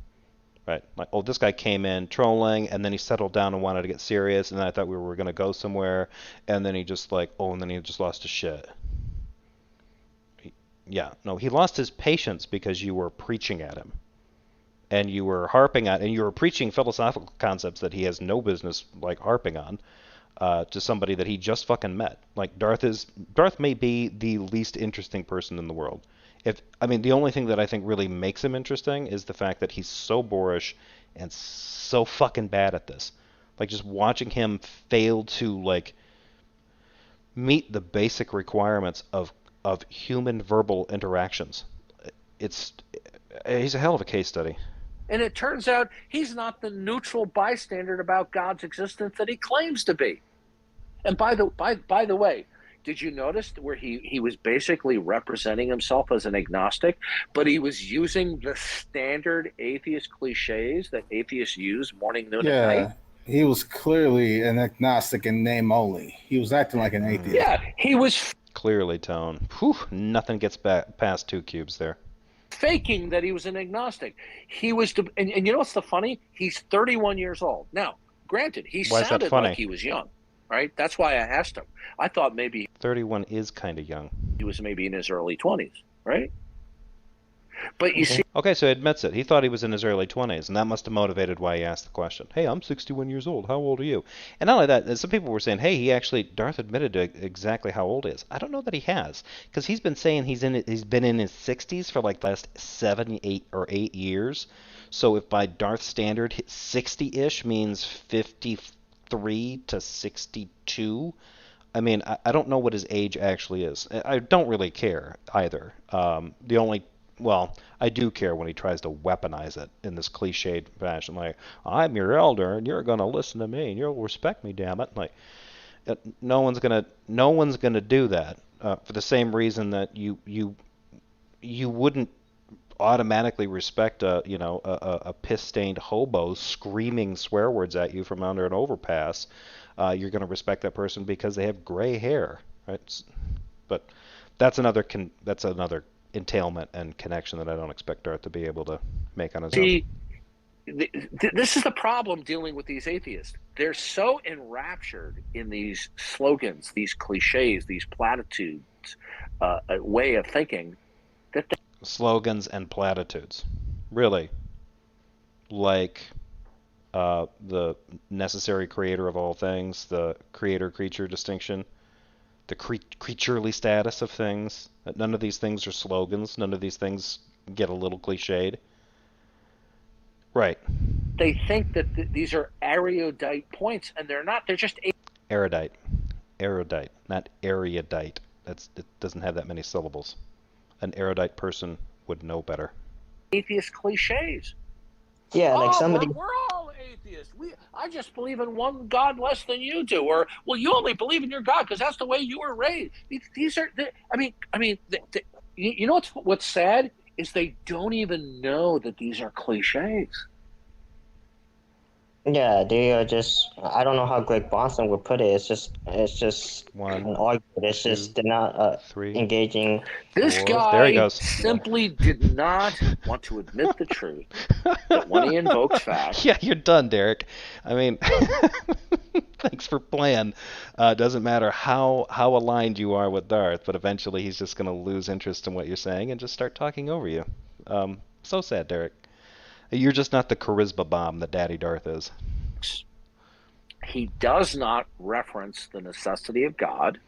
Right? Like, oh, this guy came in trolling, and then he settled down and wanted to get serious, and then I thought we were going to go somewhere, and then he just and then he just lost his shit. Yeah, no, he lost his patience because you were preaching at him, and you were harping on, and you were preaching philosophical concepts that he has no business harping on to somebody that he just fucking met. Like Darth may be the least interesting person in the world. The only thing that I think really makes him interesting is the fact that he's so boorish and so fucking bad at this. Like, just watching him fail to meet the basic requirements of human verbal interactions. He's a hell of a case study. And it turns out he's not the neutral bystander about God's existence that he claims to be. And by the way, Did you notice where he was basically representing himself as an agnostic, but he was using the standard atheist cliches that atheists use morning, noon, and night? Yeah, he was clearly an agnostic in name only. He was acting like an atheist. Yeah, he was Clearly, Tone. Whew, nothing gets past 2 cubes there. faking that he was an agnostic. He was, and you know what's the funny? He's 31 years old. Now, granted, he Why is that sounded funny? like he was young, right? That's why I asked him. I thought maybe 31 is kind of young. he was maybe in his early 20s, right? But you see, Okay, so he admits it. He thought he was in his early 20s, and that must have motivated why he asked the question. Hey, I'm 61 years old. How old are you? And not only that, some people were saying, hey, Darth admitted to exactly how old he is. I don't know that he has, because he's been saying he's been in his 60s for like the last 7, 8, or 8 years. So if by Darth standard, 60-ish means 53 to 62, I mean, I don't know what his age actually is. I don't really care either. Well, I do care when he tries to weaponize it in this cliched fashion, like, I'm your elder and you're going to listen to me and you'll respect me, damn it. Like, no one's gonna do that for the same reason that you wouldn't automatically respect a piss-stained hobo screaming swear words at you from under an overpass. You're going to respect that person because they have gray hair, right? But that's another entailment and connection that I don't expect Darth to be able to make on his own. This is the problem dealing with these atheists. They're so enraptured in these slogans, these cliches, these platitudes, a way of thinking that slogans and platitudes, really, like the necessary creator of all things, the creator-creature distinction, the creaturely status of things. That none of these things are slogans. None of these things get a little cliched. Right. They think that these are erudite points, and they're not. They're just erudite, not erudite. It doesn't have that many syllables. An erudite person would know better. Atheist cliches. Yeah, like somebody. We're all atheists. I just believe in one God less than you do, or well, you only believe in your God because that's the way you were raised. These are. You know what's sad is they don't even know that these are cliches. Yeah, they are just. I don't know how Greg Bonson would put it. It's just One, an argument. It's two, just they're not 3. engaging. This 4. guy There he goes. simply did not want to admit the truth. But when he invokes facts, Yeah, you're done, Derek. I mean, thanks for playing. Doesn't matter how aligned you are with Darth, but eventually he's just going to lose interest in what you're saying and just start talking over you. So sad, Derek. You're just not the charisma bomb that Daddy Darth is. he does not reference the necessity of God.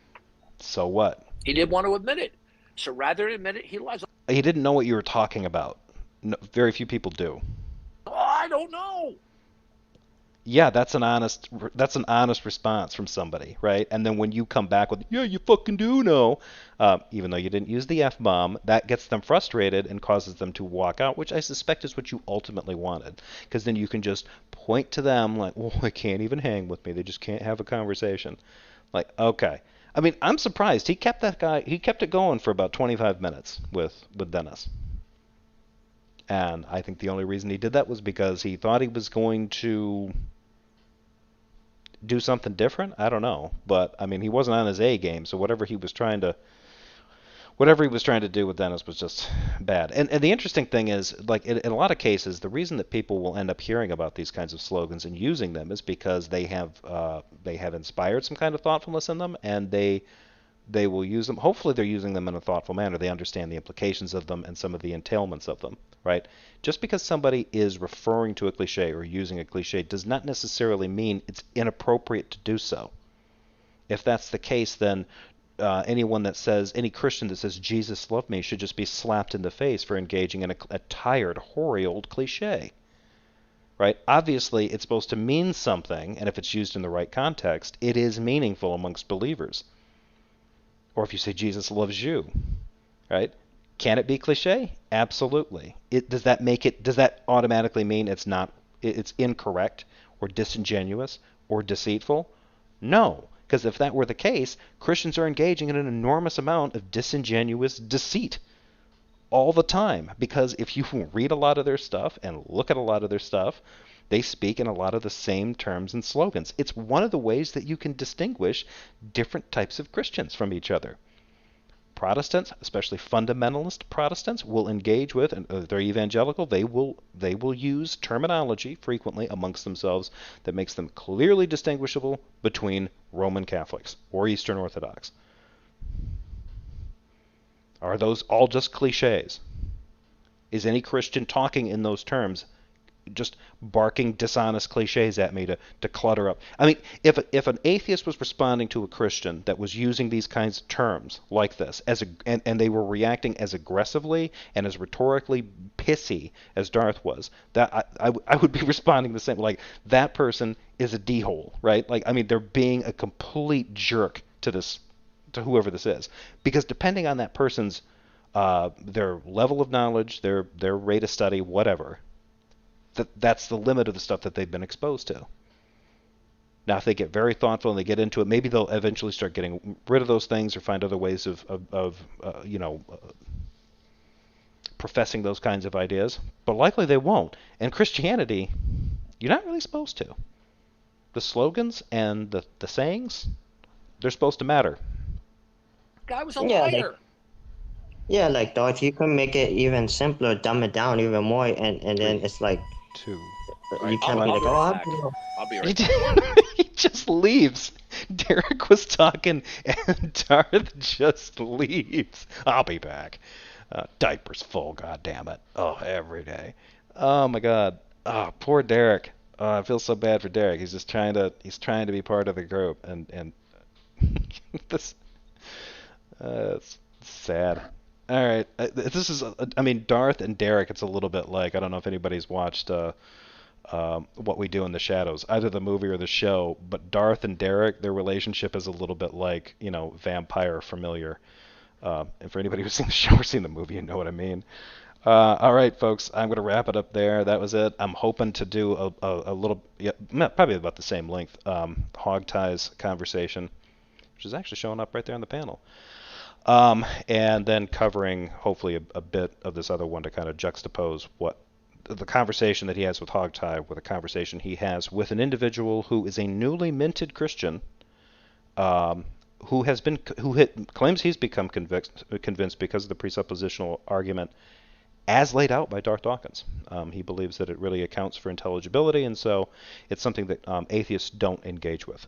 So what? He didn't want to admit it. So rather than admit it, he lies. He didn't know what you were talking about. No, very few people do. Oh, I don't know. Yeah, that's an honest response from somebody, right? And then when you come back with, yeah, you fucking do know, even though you didn't use the F-bomb, that gets them frustrated and causes them to walk out, which I suspect is what you ultimately wanted. Because then you can just point to them like, oh, they can't even hang with me. They just can't have a conversation. Like, okay. I mean, I'm surprised. He kept it going for about 25 minutes with Dennis. And I think the only reason he did that was because he thought he was going to do something different. I don't know, but I mean, he wasn't on his A game, so whatever he was trying to do with Dennis was just bad. And the interesting thing is, like in a lot of cases, the reason that people will end up hearing about these kinds of slogans and using them is because they have inspired some kind of thoughtfulness in them, and they will use them. Hopefully they're using them in a thoughtful manner. They understand the implications of them and some of the entailments of them, right? Just because somebody is referring to a cliche or using a cliche does not necessarily mean it's inappropriate to do so. If that's the case, then any Christian that says Jesus loved me should just be slapped in the face for engaging in a tired, hoary old cliche. Right? Obviously, it's supposed to mean something, and if it's used in the right context, it is meaningful amongst believers. Or if you say Jesus loves you, right? Can it be cliche? Absolutely. Does that automatically mean it's incorrect or disingenuous or deceitful? No, Because if that were the case, Christians are engaging in an enormous amount of disingenuous deceit all the time. Because if you read a lot of their stuff and look at a lot of their stuff, they speak in a lot of the same terms and slogans. It's one of the ways that you can distinguish different types of Christians from each other. Protestants, especially fundamentalist Protestants, will engage with, and they're evangelical, they will use terminology frequently amongst themselves that makes them clearly distinguishable between Roman Catholics or Eastern Orthodox. Are those all just cliches? Is any Christian talking in those terms just barking dishonest cliches at me to clutter up? I mean, if an atheist was responding to a Christian that was using these kinds of terms like this, and they were reacting as aggressively and as rhetorically pissy as Darth was, that I would be responding the same. Like, that person is a d-hole, right? Like, I mean, they're being a complete jerk to whoever this is, because depending on that person's their level of knowledge, their rate of study, whatever, that's the limit of the stuff that they've been exposed to. Now, if they get very thoughtful and they get into it, maybe they'll eventually start getting rid of those things or find other ways of professing those kinds of ideas. But likely they won't. And Christianity, you're not really supposed to. The slogans and the sayings, they're supposed to matter. Guy was a Yeah, liar. like Darth, you can make it even simpler, dumb it down even more, and then it's like 2. you can't be like, I'll oh, be right back. I'll be He, right back. he just leaves. Derek was talking, and Darth just leaves. I'll be back. Diapers full, goddammit. Oh, every day. Oh my God. Oh, poor Derek. Oh, I feel so bad for Derek. He's just trying to be part of the group, and this it's sad. All right, this is I mean, Darth and Derek. It's a little bit like, I don't know if anybody's watched What We Do in the Shadows, either the movie or the show. But Darth and Derek, their relationship is a little bit like, Vampire Familiar. And for anybody who's seen the show or seen the movie, you know what I mean. All right, folks, I'm going to wrap it up there. That was it. I'm hoping to do a little, probably about the same length, hog ties conversation, which is actually showing up right there on the panel. And then covering, hopefully, a bit of this other one to kind of juxtapose what the conversation that he has with Hogtie with a conversation he has with an individual who is a newly minted Christian, who claims he's become convinced because of the presuppositional argument as laid out by Darth Dawkins. He believes that it really accounts for intelligibility, and so it's something that atheists don't engage with.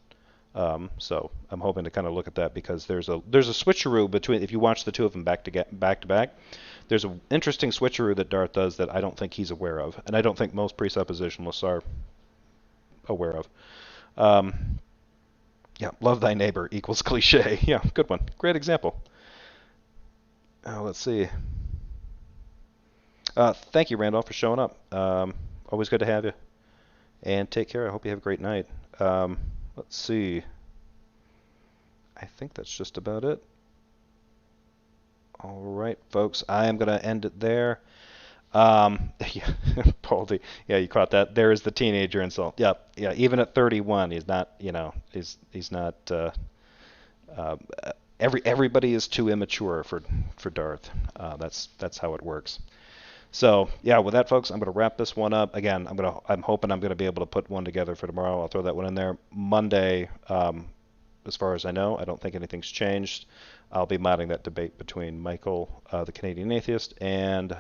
So I'm hoping to kind of look at that, because there's a switcheroo between, if you watch the two of them back to back, there's an interesting switcheroo that Darth does that I don't think he's aware of, and I don't think most presuppositionalists are aware of. Yeah, love thy neighbor equals cliche. Yeah, good one. Great example. Let's see. Thank you, Randolph, for showing up. Always good to have you. And take care. I hope you have a great night. Let's see. I think that's just about it. All right, folks. I am going to end it there. Yeah, Baldy. Yeah, you caught that. There is the teenager insult. Yep. Yeah. Even at 31, he's not. He's not. Everybody is too immature for Darth. That's how it works. So yeah, with that, folks, I'm going to wrap this one up. Again, I'm hoping I'm going to be able to put one together for tomorrow. I'll throw that one in there. Monday, as far as I know, I don't think anything's changed. I'll be modding that debate between Michael, the Canadian atheist, and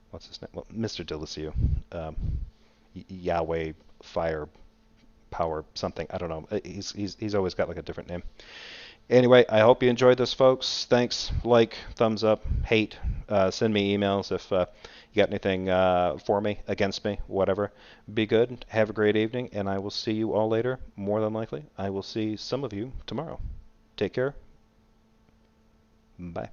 what's his name? Well, Mr. Deliciou, Yahweh Fire Power something. I don't know. He's always got like a different name. Anyway, I hope you enjoyed this, folks. Thanks. Like, thumbs up, hate. Send me emails if you got anything for me, against me, whatever. Be good. Have a great evening, and I will see you all later. More than likely, I will see some of you tomorrow. Take care. Bye.